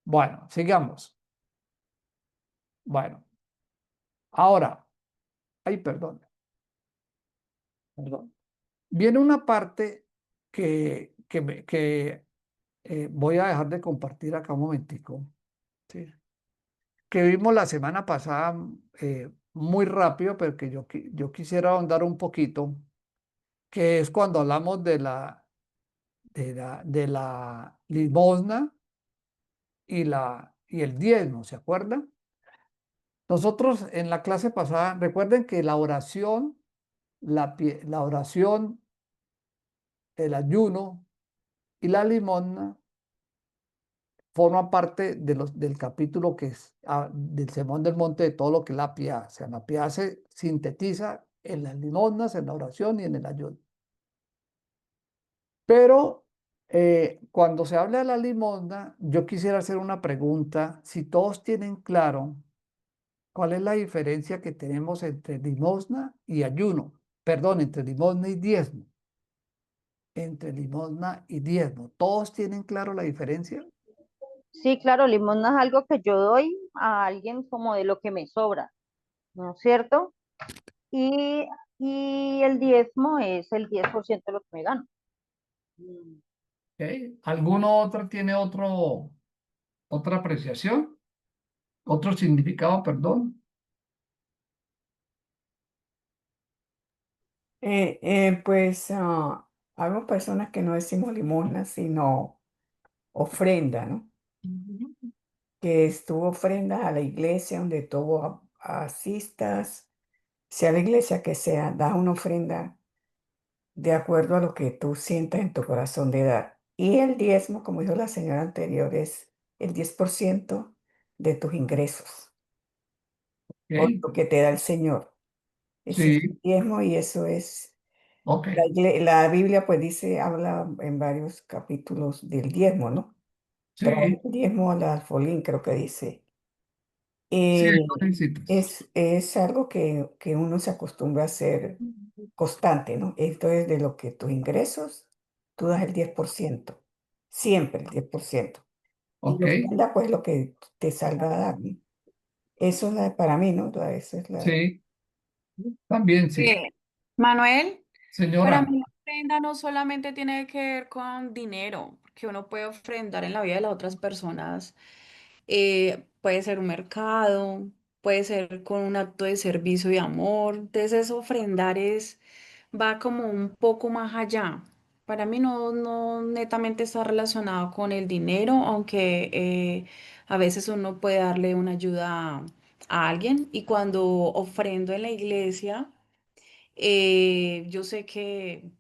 Bueno, sigamos. Bueno, ahora, ay, perdón. Viene una parte que voy a dejar de compartir acá un momentico, ¿sí? Que vimos la semana pasada muy rápido, pero que yo quisiera ahondar un poquito, que es cuando hablamos de la limosna y el diezmo, ¿se acuerdan? Nosotros en la clase pasada, recuerden que la oración, la oración, el ayuno y la limosna forma parte del capítulo que es del Sermón del Monte, de todo lo que es la piedad. O sea, la piedad se sintetiza en las limosnas, en la oración y en el ayuno. Pero cuando se habla de la limosna, yo quisiera hacer una pregunta, si todos tienen claro cuál es la diferencia que tenemos entre limosna y ayuno, perdón, entre limosna y diezmo, entre limosna y diezmo. ¿Todos tienen claro la diferencia? Sí, claro, limosna es algo que yo doy a alguien como de lo que me sobra, ¿no es cierto? Y, y el diezmo es el 10% de lo que me gano. ¿Ok? ¿Alguno otro tiene otra apreciación? ¿Otro significado, perdón? Pues hay personas que no decimos limosna, sino ofrenda, ¿no? Ujú. Que estuvo ofrenda a la iglesia donde tú asistas, sea la iglesia que sea, da una ofrenda de acuerdo a lo que tú sientas en tu corazón de dar. Y el diezmo, como dijo la señora anterior, es el 10% de tus ingresos o ¿Ok? lo que te da el Señor. Ese es el Sí, diezmo y eso es, ok. la Biblia pues dice, habla en varios capítulos del diezmo, ¿no? Trae Sí, el diezmo al alfolín, creo que dice. sí, Eh, lo necesitas. es algo que uno se acostumbra a hacer constante, ¿no? Esto es de lo que tus ingresos, tú das el 10% siempre el 10%. Y Ok, la ofrenda, pues lo que te salga a dar, ¿no? Eso es para mí, ¿no? Esa es la... sí, también sí. Eh, Manuel, Señora, para mí la ofrenda no solamente tiene que ver con dinero, que uno puede ofrendar en la vida de las otras personas. Puede ser un mercado, puede ser con un acto de servicio y amor. Entonces, eso ofrendar va como un poco más allá. Para mí no netamente está relacionado con el dinero, aunque a veces uno puede darle una ayuda a alguien. Y cuando ofrendo en la iglesia, yo sé que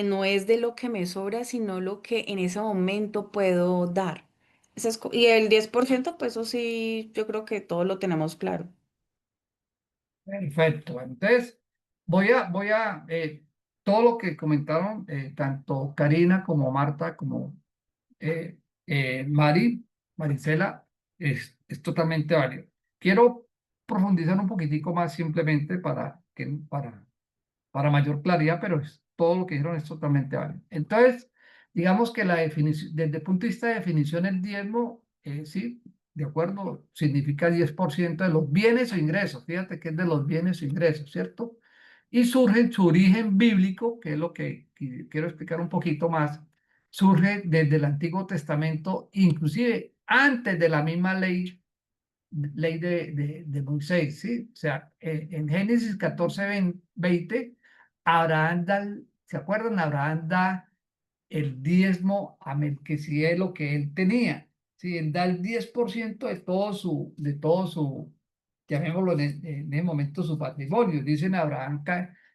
no es de lo que me sobra, sino lo que en ese momento puedo dar. Y el 10%, pues eso sí, yo creo que todos lo tenemos claro. perfecto. Entonces, todo lo que comentaron, tanto Karina como Marta, como eh, Marisela, es totalmente válido. Quiero profundizar un poquitico más simplemente para mayor claridad, pero todo lo que dijeron es totalmente válido. Entonces, digamos que la definición, desde el punto de vista de definición, el diezmo, sí, de acuerdo, significa 10% de los bienes o ingresos. Fíjate que es de los bienes o ingresos, ¿cierto? Y surge en su origen bíblico, que es lo que quiero explicar un poquito más, surge desde el Antiguo Testamento, inclusive antes de la misma ley de Moisés, ¿sí? O sea, en Génesis 14, 20, Abraham da, ¿se acuerdan? Abraham da el diezmo a Melquisedec lo que él tenía, ¿sí? Él da el 10% de todo su, llamémoslo en ese momento, su patrimonio. Dicen Abraham,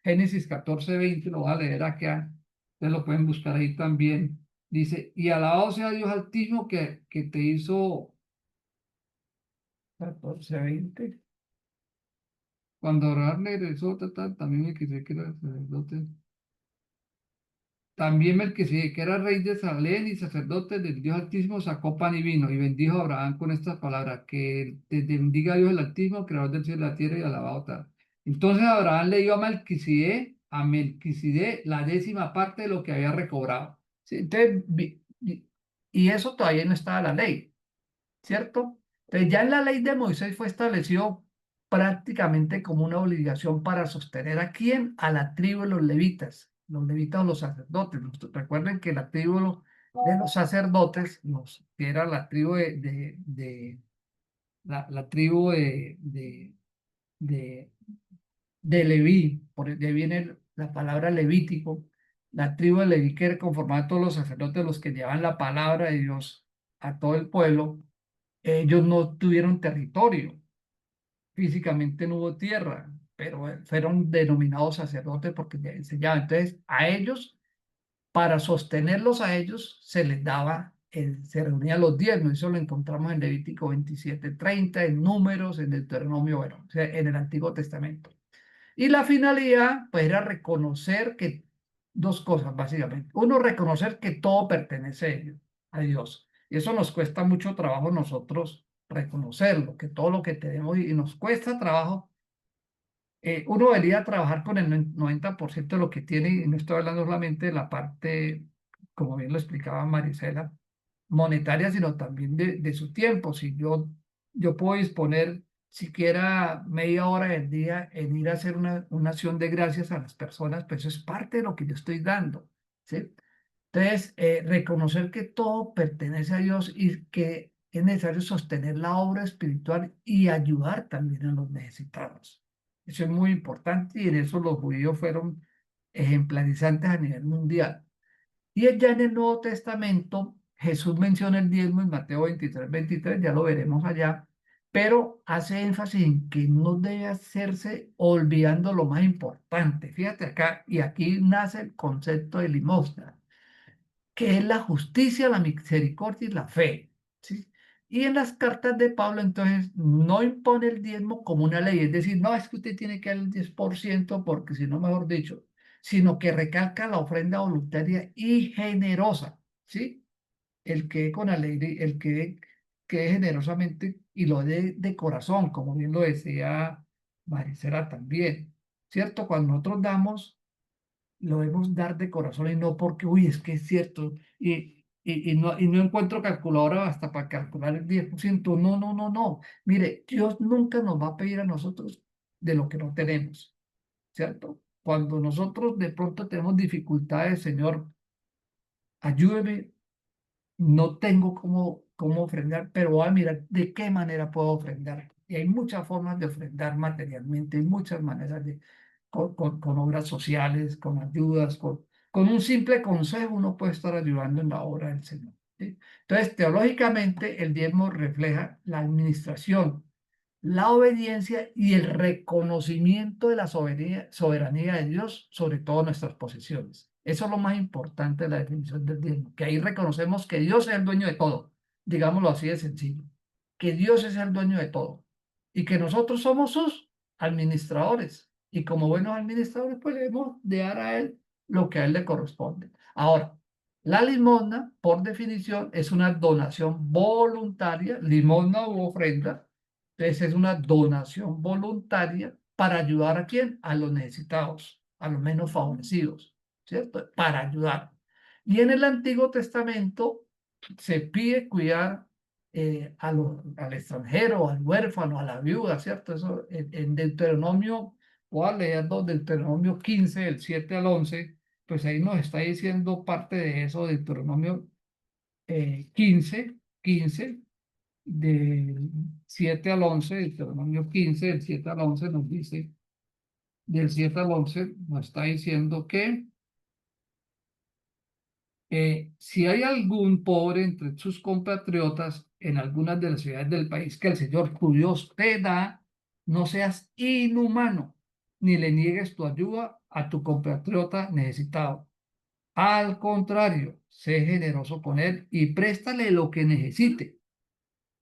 Génesis 14, 20, lo voy a leer acá, ustedes lo pueden buscar ahí también. Dice, y alabado sea Dios Altísimo que te hizo 14, 20. Cuando Abraham regresó, también Melquisedec era sacerdote. También Melquisedec, que era rey de Salem y sacerdote del Dios Altísimo, sacó pan y vino y bendijo a Abraham con estas palabras: que te bendiga Dios el Altísimo, creador del cielo y la tierra, y alabado tal. Entonces Abraham le dio a Melquisedec la 10ª parte de lo que había recobrado. ¿Sí? Entonces, y eso todavía no estaba en la ley. ¿Cierto? Entonces ya en la ley de Moisés fue establecido prácticamente como una obligación para sostener a quién, a la tribu de los levitas o los sacerdotes. Recuerden que la tribu de los sacerdotes, que era la tribu la tribu de, de Leví, por de ahí viene la palabra levítico, la tribu de Leví que conformaba a todos los sacerdotes, los que llevaban la palabra de Dios a todo el pueblo. Ellos no tuvieron territorio, físicamente no hubo tierra, pero fueron denominados sacerdotes porque ya enseñaban. Entonces, a ellos, para sostenerlos a ellos, se les daba se reunían los diezmos. Eso lo encontramos en Levítico 27:30, en Números, en Deuteronomio, bueno, o sea, en el Antiguo Testamento. Y la finalidad, pues, era reconocer que dos cosas, básicamente. Uno, reconocer que todo pertenece a Dios. Y eso nos cuesta mucho trabajo nosotros reconocerlo, que todo lo que tenemos y nos cuesta trabajo. Uno debería trabajar con el 90% de lo que tiene, y no estoy hablando solamente de la parte, como bien lo explicaba Marisela, monetaria, sino también de su tiempo. Si yo puedo disponer siquiera media hora del día en ir a hacer una acción de gracias a las personas, pues eso es parte de lo que yo estoy dando, ¿sí? Entonces, reconocer que todo pertenece a Dios y que es necesario sostener la obra espiritual y ayudar también a los necesitados. Eso es muy importante y en eso los judíos fueron ejemplarizantes a nivel mundial. Y ya en el Nuevo Testamento, Jesús menciona el diezmo en Mateo 23:23, ya lo veremos allá, pero hace énfasis en que no debe hacerse olvidando lo más importante. Fíjate acá, y aquí nace el concepto de limosna, que es la justicia, la misericordia y la fe, ¿sí? Y en las cartas de Pablo, entonces, no impone el diezmo como una ley, es decir, no es que usted tiene que dar el 10% porque si no, mejor dicho, sino que recalca la ofrenda voluntaria y generosa, ¿sí? El que dé con alegría, que dé generosamente y lo dé de corazón, como bien lo decía Maricela también, ¿cierto? Cuando nosotros damos, lo debemos dar de corazón y no porque, uy, es que es cierto, y no encuentro calculadora hasta para calcular el 10%. No, no, no, no. Mire, Dios nunca nos va a pedir a nosotros de lo que no tenemos, ¿cierto? Cuando nosotros de pronto tenemos dificultades, Señor, ayúdeme, no tengo cómo ofrendar, pero voy a mirar de qué manera puedo ofrendar. Y hay muchas formas de ofrendar materialmente, hay muchas maneras con obras sociales, con ayudas, con un simple consejo uno puede estar ayudando en la obra del Señor, ¿sí? Entonces, teológicamente, el diezmo refleja la administración, la obediencia y el reconocimiento de la soberanía de Dios sobre todas nuestras posesiones. Eso es lo más importante de la definición del diezmo, que ahí reconocemos que Dios es el dueño de todo, digámoslo así de sencillo, que Dios es el dueño de todo y que nosotros somos sus administradores y como buenos administradores pues debemos de dar a Él lo que a Él le corresponde. Ahora, la limosna, por definición, es una donación voluntaria, limosna u ofrenda. Entonces es una donación voluntaria para ayudar a quién? A los necesitados, a los menos favorecidos, ¿cierto? Para ayudar. Y en el Antiguo Testamento se pide cuidar al extranjero, al huérfano, a la viuda, ¿cierto? Eso en Deuteronomio, voy a leer Deuteronomio 15, del 7 al 11, pues ahí nos está diciendo parte de eso, Deuteronomio 15, del 7 al 11, Deuteronomio 15, del 7 al 11 nos dice, del 7 al 11 nos está diciendo que si hay algún pobre entre sus compatriotas en algunas de las ciudades del país que el Señor tu Dios te da, no seas inhumano, ni le niegues tu ayuda a tu compatriota necesitado. Al contrario, sé generoso con él y préstale lo que necesite.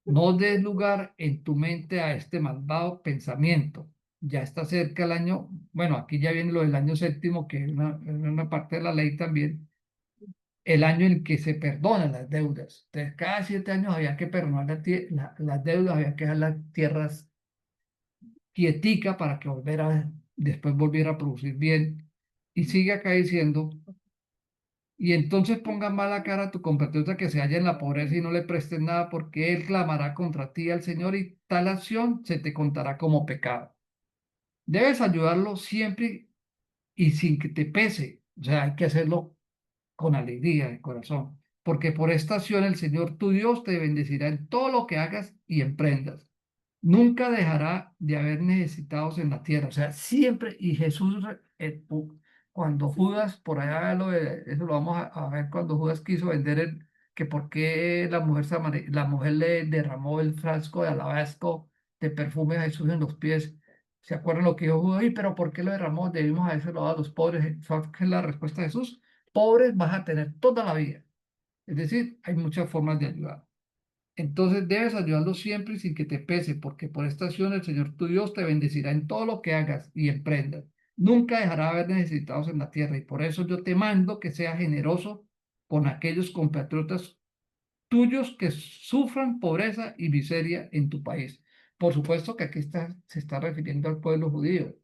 No des lugar en tu mente a este malvado pensamiento. Ya está cerca el año, bueno, aquí ya viene lo del año séptimo, que es una parte de la ley también, el año en que se perdonan las deudas. Entonces, cada 7 años había que perdonar las deudas, había que dejar las tierras quietica para que después volviera a producir bien. Y sigue acá diciendo, y entonces ponga mala cara a tu compatriota que se halla en la pobreza y no le prestes nada, porque él clamará contra ti al Señor y tal acción se te contará como pecado. Debes ayudarlo siempre y sin que te pese. O sea, hay que hacerlo con alegría de corazón, porque por esta acción el Señor tu Dios te bendecirá en todo lo que hagas y emprendas. Nunca dejará de haber necesitados en la tierra, o sea, siempre, y Jesús, cuando Judas, por allá eso lo vamos a ver, cuando Judas quiso vender que por qué la mujer le derramó el frasco de alabastro de perfume a Jesús en los pies. ¿Se acuerdan lo que dijo Judas? "Ay, pero ¿por qué lo derramó? Debimos haberse dado a los pobres". ¿Sabes qué es la respuesta de Jesús? Pobres vas a tener toda la vida, Es decir, hay muchas formas de ayudar. Entonces debes ayudarlo siempre sin que te pese, porque por esta acción el Señor tu Dios te bendecirá en todo lo que hagas y emprendas. Nunca dejará de haber necesitados en la tierra, y por eso yo te mando que seas generoso con aquellos compatriotas tuyos que sufran pobreza y miseria en tu país. Por supuesto que aquí se está refiriendo al pueblo judío,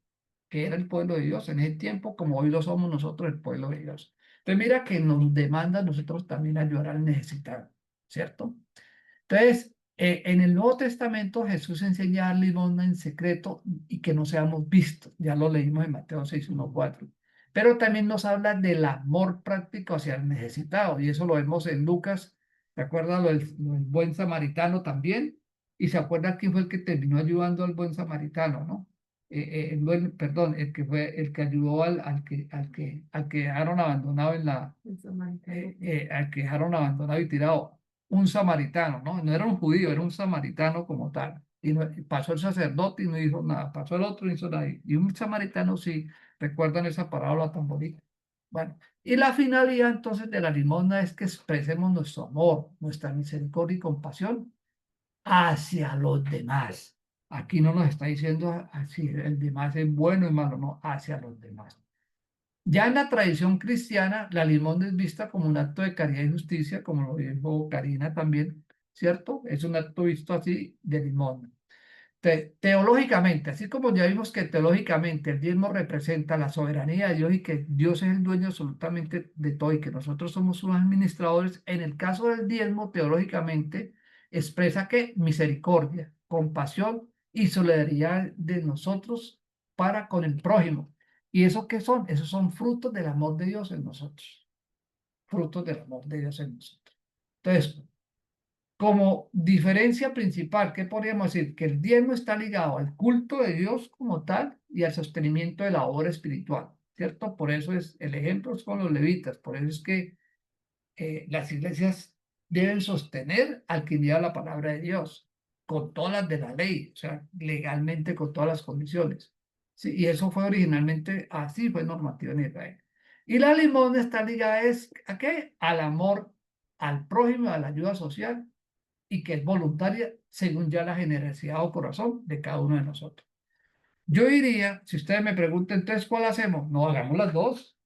que era el pueblo de Dios en ese tiempo, como hoy lo somos nosotros, el pueblo de Dios. Entonces mira que nos demanda a nosotros también ayudar al necesitado, ¿cierto? Entonces, en el Nuevo Testamento Jesús enseña a dar limosna en secreto y que no seamos vistos. Ya lo leímos en Mateo 6, 1, 4. Pero también nos habla del amor práctico hacia el necesitado. Y eso lo vemos en Lucas. ¿Se acuerda lo del buen samaritano también? Y se acuerda quién fue el que terminó ayudando al buen samaritano, ¿no? Perdón, el que fue el que ayudó al que dejaron abandonado en la, al que dejaron abandonado y tirado, un samaritano, ¿no? No era un judío, era un samaritano como tal. Y pasó el sacerdote y no hizo nada, pasó el otro y no hizo nada. Y un samaritano sí, recuerdan esa parábola tan bonita. Bueno, y la finalidad entonces de la limosna es que expresemos nuestro amor, nuestra misericordia y compasión hacia los demás. Aquí no nos está diciendo si el demás es bueno y malo, no, hacia los demás. Ya en la tradición cristiana, la limosna es vista como un acto de caridad y justicia, como lo dijo Karina también, ¿cierto? Es un acto visto así de limosna. Teológicamente, así como ya vimos que teológicamente el diezmo representa la soberanía de Dios y que Dios es el dueño absolutamente de todo y que nosotros somos sus administradores, en el caso del diezmo, teológicamente expresa que misericordia, compasión y solidaridad de nosotros para con el prójimo. ¿Y eso qué son? Esos son frutos del amor de Dios en nosotros. Frutos del amor de Dios en nosotros. Entonces, como diferencia principal, ¿qué podríamos decir? Que el diezmo está ligado al culto de Dios como tal y al sostenimiento de la obra espiritual, ¿cierto? Por eso es el ejemplo es con los levitas, por eso es que las iglesias deben sostener al que lleva la palabra de Dios, con todas las de la ley, o sea, legalmente con todas las condiciones. Sí, y eso fue originalmente así, fue normativa en Israel. Y la limosna está ligada ¿a qué? Al amor al prójimo, a la ayuda social y que es voluntaria según ya la generosidad o corazón de cada uno de nosotros. Yo diría, si ustedes me preguntan, entonces, ¿cuál hacemos? No, hagamos las dos,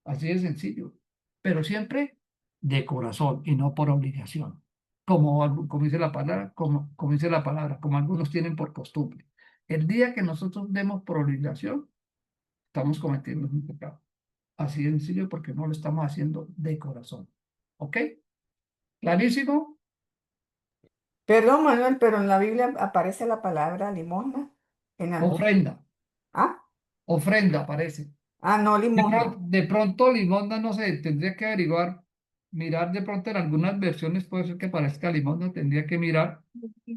así de sencillo, pero siempre de corazón y no por obligación, como dice la palabra, como dice la palabra, como algunos tienen por costumbre. El día que nosotros demos por obligación, estamos cometiendo un pecado. Así de sencillo porque no lo estamos haciendo de corazón. ¿Ok? ¿Clarísimo? Perdón, Manuel, pero en la Biblia aparece la palabra limosna en algún... Ofrenda, Ah, ofrenda aparece. no, limosna. De pronto limonda, no sé, tendría que averiguar, mirar de pronto en algunas versiones puede ser que aparezca limonda, tendría que mirar.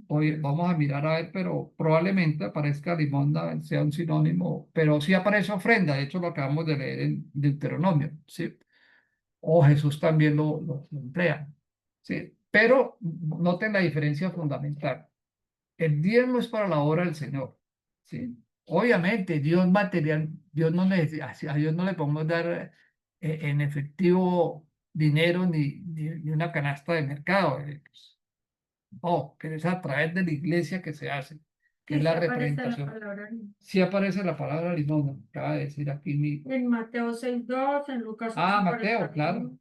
Hoy vamos a mirar a ver, pero probablemente aparezca limonda, sea un sinónimo, pero sí aparece ofrenda, de hecho lo acabamos de leer en Deuteronomio, ¿sí? O Jesús también lo emplea, ¿sí? Pero noten la diferencia fundamental. El diezmo es para la obra del Señor, ¿sí? Obviamente, Dios material, Dios no necesita, a Dios no le podemos dar en efectivo dinero ni una canasta de mercado. Pues, no, pero es a través de la iglesia que se hace, que es Sí, la sí aparece la representación. palabra Sí aparece la palabra limón, acaba de decir aquí mi... en Mateo 6:2, en Lucas Ah, Mateo, claro. 8:41,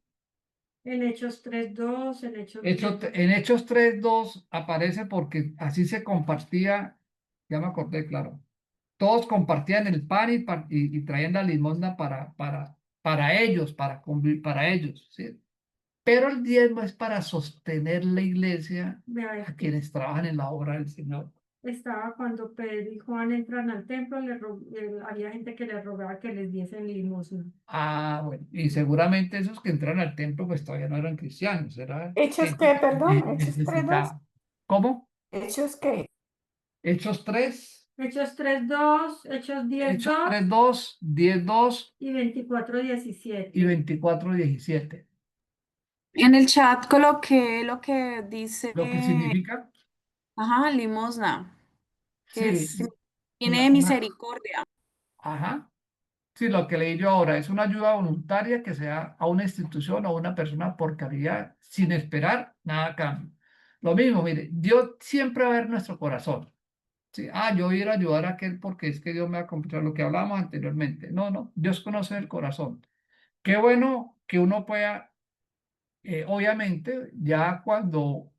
en Hechos 3:2, en Hechos 3:2. En Hechos 3:2 aparece porque así se compartía, ya me acordé, claro. Todos compartían el pan y traían la limosna para ellos, para ellos, ¿sí? Pero el diezmo es para sostener la iglesia Vea, a quienes trabajan en la obra del Señor. estaba cuando Pedro y Juan entran al templo, había gente que les rogaba que les diesen limosna. Ah, bueno, y seguramente esos que entraron al templo pues todavía no eran cristianos, era ¿Hechos gente qué, que perdón? ¿Hechos 3:2? necesitaba. ¿Cómo? ¿Hechos qué? Hechos 3, Hechos 3:2, Hechos Hechos 10:2 3:2, 10:2 y 24:17. y 24:17. En el chat coloqué lo que dice, Lo que significa, ajá, limosna, que sí, es, tiene misericordia. ajá, Sí, lo que leí yo ahora es una ayuda voluntaria que sea a una institución o a una persona por caridad, sin esperar nada a cambio. Lo mismo, mire, Dios siempre va a ver nuestro corazón. Sí, yo voy a ir a ayudar a aquel porque es que Dios me va a comprar lo que hablábamos anteriormente. No, no, Dios conoce el corazón. Qué bueno que uno pueda, obviamente, ya cuando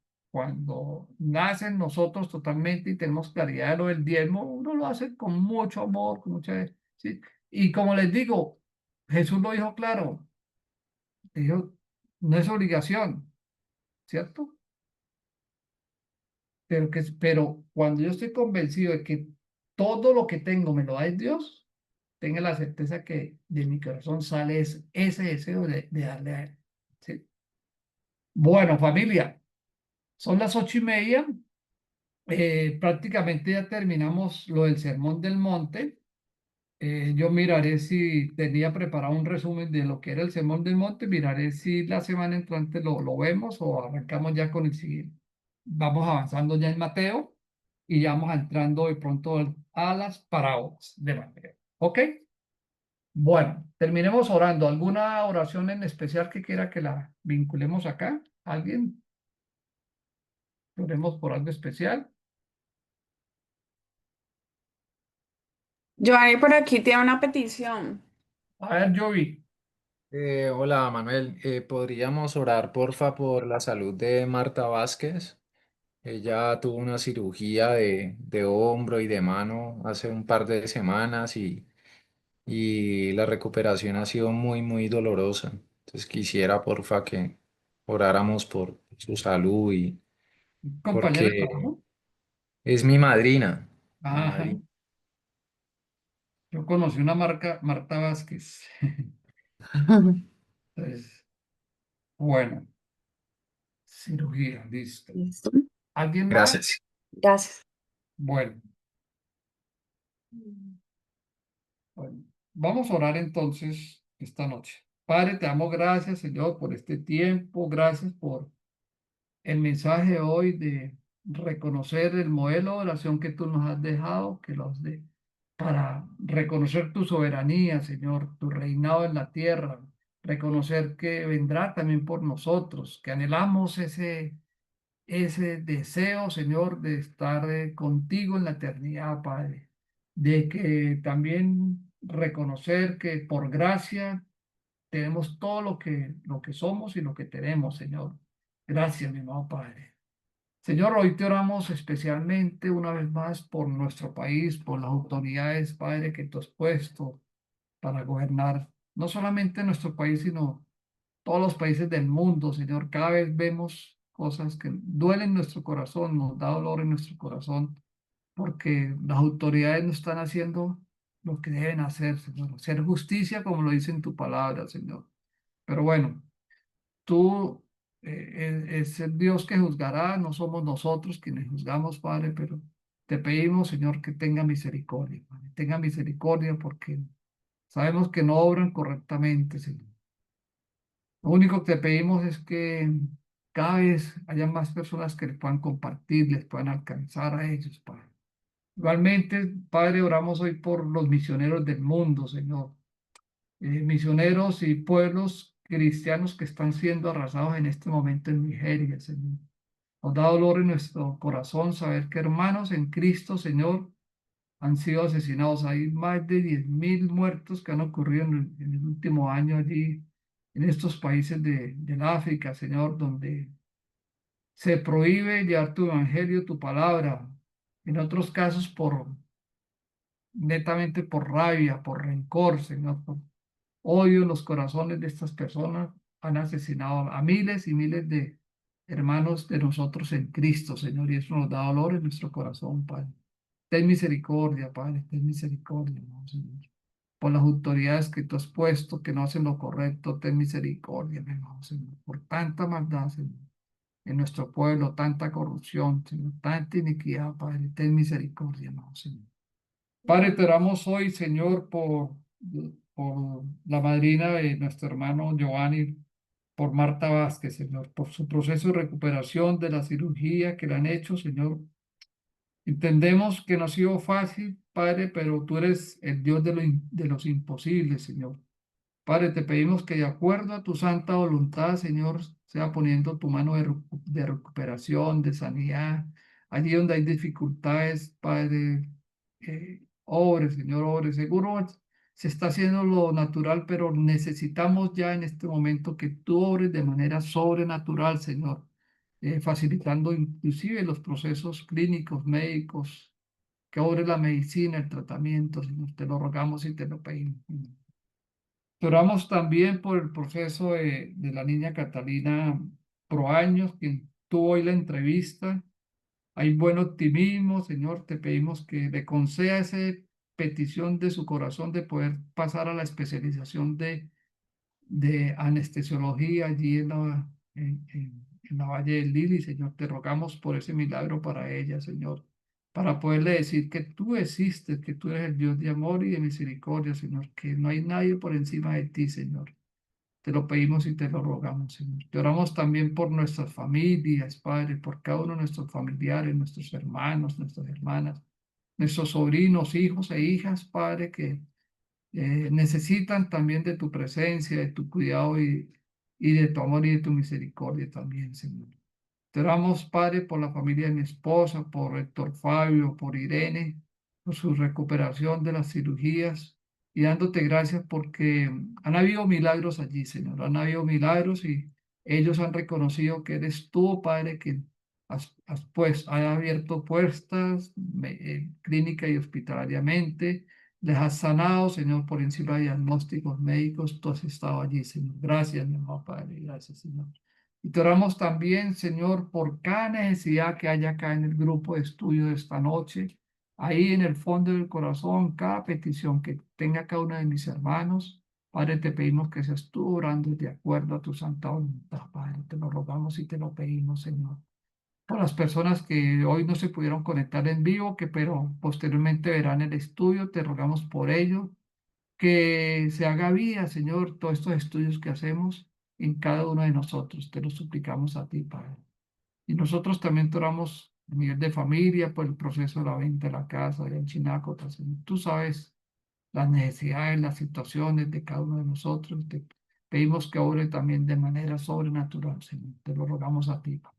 nacen nosotros totalmente y tenemos claridad de lo del diezmo, uno lo hace con mucho amor, con mucha, ¿sí? Y como les digo, Jesús lo dijo claro, dijo, no es obligación, ¿cierto? Pero cuando yo estoy convencido de que todo lo que tengo me lo da Dios, tenga la certeza que de mi corazón sale ese deseo de darle a Él. ¿Sí? Bueno, familia, son las 8:30. Prácticamente ya terminamos lo del Sermón del Monte. Yo miraré si tenía preparado un resumen de lo que era el Sermón del Monte. Miraré si la semana entrante lo vemos o arrancamos ya con el siguiente. Vamos avanzando ya en Mateo y ya vamos entrando de pronto a las parábolas de Mateo. ¿Ok? Bueno, terminemos orando. ¿Alguna oración en especial que quiera que la vinculemos acá? ¿Alguien? ¿Oremos por algo especial? Joanny por aquí tiene una petición. A ver, Jovi. Hola Manuel, ¿podríamos orar porfa por la salud de Marta Vázquez? Ella tuvo una cirugía de hombro y de mano hace un par de semanas y la recuperación ha sido muy, muy dolorosa. Entonces quisiera porfa que oráramos por su salud y Compañero de porque trabajo. es mi madrina, mi Ajá. madrina. Yo conocí una marca, Marta Vázquez. Entonces, bueno, cirugía, listo. Listo. ¿Alguien más? Gracias. Gracias. Bueno, bueno, vamos a orar entonces esta noche. Padre, te damos gracias, Señor, por este tiempo. Gracias por el mensaje hoy de reconocer el modelo de oración que tú nos has dejado, que los de para reconocer tu soberanía, Señor, tu reinado en la tierra, reconocer que vendrá también por nosotros, que anhelamos ese deseo, Señor, de estar contigo en la eternidad, Padre, de que también reconocer que por gracia tenemos todo lo que somos y lo que tenemos, Señor. Gracias, mi amado Padre. Señor, hoy te oramos especialmente una vez más por nuestro país, por las autoridades, Padre, que tú has puesto para gobernar no solamente nuestro país, sino todos los países del mundo, Señor. Cada vez vemos cosas que duelen nuestro corazón, nos da dolor en nuestro corazón, porque las autoridades no están haciendo lo que deben hacer, Señor. Hacer justicia como lo dice en tu palabra, Señor. Pero bueno, tú es el Dios que juzgará, no somos nosotros quienes juzgamos, Padre, pero te pedimos, Señor, que tenga misericordia, Padre. Tenga misericordia porque sabemos que no obran correctamente, Señor. Lo único que te pedimos es que cada vez haya más personas que les puedan compartir, les puedan alcanzar a ellos, Padre. Igualmente, Padre, oramos hoy por los misioneros del mundo, Señor. Misioneros y pueblos cristianos que están siendo arrasados en este momento en Nigeria, Señor. Nos da dolor en nuestro corazón saber que hermanos en Cristo, Señor, han sido asesinados. Hay más de 10.000 muertos que han ocurrido en el último año allí, en estos países del África, Señor, donde se prohíbe llevar tu evangelio, tu palabra. En otros casos, netamente por rabia, por rencor, Señor, por odio en los corazones de estas personas. Han asesinado a miles y miles de hermanos de nosotros en Cristo, Señor, y eso nos da dolor en nuestro corazón, Padre. Ten misericordia, Padre, ten misericordia, ¿no, Señor? Por las autoridades que tú has puesto, que no hacen lo correcto, ten misericordia, mi amado Señor, por tanta maldad, Señor, en nuestro pueblo, tanta corrupción, Señor, tanta iniquidad, Padre, ten misericordia, amado Señor. Padre, te oramos hoy, Señor, por la madrina de nuestro hermano Giovanni, por Marta Vázquez, Señor, por su proceso de recuperación de la cirugía que le han hecho, Señor. Entendemos que no ha sido fácil, Padre, pero tú eres el Dios de los imposibles, Señor. Padre, te pedimos que de acuerdo a tu santa voluntad, Señor, sea poniendo tu mano de recuperación, de sanidad, allí donde hay dificultades, Padre, obre, Señor, obre. Seguro se está haciendo lo natural, pero necesitamos ya en este momento que tú obres de manera sobrenatural, Señor, facilitando inclusive los procesos clínicos, médicos, que obre la medicina, el tratamiento, Señor, te lo rogamos y te lo pedimos. Oramos también por el proceso de la niña Catalina Proaños, quien tuvo hoy la entrevista. Hay buen optimismo, Señor, te pedimos que le conceda esa petición de su corazón de poder pasar a la especialización de anestesiología allí en la Valle del Lili, Señor. Te rogamos por ese milagro para ella, Señor, para poderle decir que tú existes, que tú eres el Dios de amor y de misericordia, Señor, que no hay nadie por encima de ti, Señor. Te lo pedimos y te lo rogamos, Señor. Te oramos también por nuestras familias, Padre, por cada uno de nuestros familiares, nuestros hermanos, nuestras hermanas, nuestros sobrinos, hijos e hijas, Padre, que necesitan también de tu presencia, de tu cuidado y de tu amor y de tu misericordia también, Señor. Te oramos, Padre, por la familia de mi esposa, por Héctor Fabio, por Irene, por su recuperación de las cirugías y dándote gracias porque han habido milagros allí, Señor. Han habido milagros y ellos han reconocido que eres tú, Padre, que pues, ha abierto puertas clínica y hospitalariamente. Les has sanado, Señor, por encima de diagnósticos médicos. Tú has estado allí, Señor. Gracias, mi amado Padre. Gracias, Señor. Y te oramos también, Señor, por cada necesidad que haya acá en el grupo de estudio de esta noche. Ahí en el fondo del corazón, cada petición que tenga cada uno de mis hermanos. Padre, te pedimos que seas tú orando de acuerdo a tu santa voluntad, Padre. Te lo rogamos y te lo pedimos, Señor. Por las personas que hoy no se pudieron conectar en vivo, que pero posteriormente verán el estudio, te rogamos por ello que se haga vida, Señor, todos estos estudios que hacemos en cada uno de nosotros. Te lo suplicamos a ti, Padre. Y nosotros también te oramos a nivel de familia por el proceso de la venta de la casa de en Chinácota, Señor. Tú sabes las necesidades, las situaciones de cada uno de nosotros. Te pedimos que obre también de manera sobrenatural, Señor. Te lo rogamos a ti, Padre.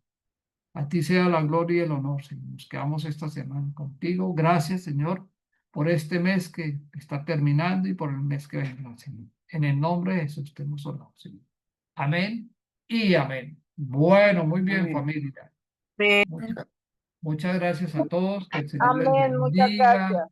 A ti sea la gloria y el honor, Señor. Nos quedamos esta semana contigo. Gracias, Señor, por este mes que está terminando y por el mes que vendrá, Señor. En el nombre de Jesús te hemos orado, Señor. Amén y amén. Bueno, muy bien, Amén. familia. Sí. Muchas gracias a todos. Que el Señor les Amén, muchas bendiga. gracias.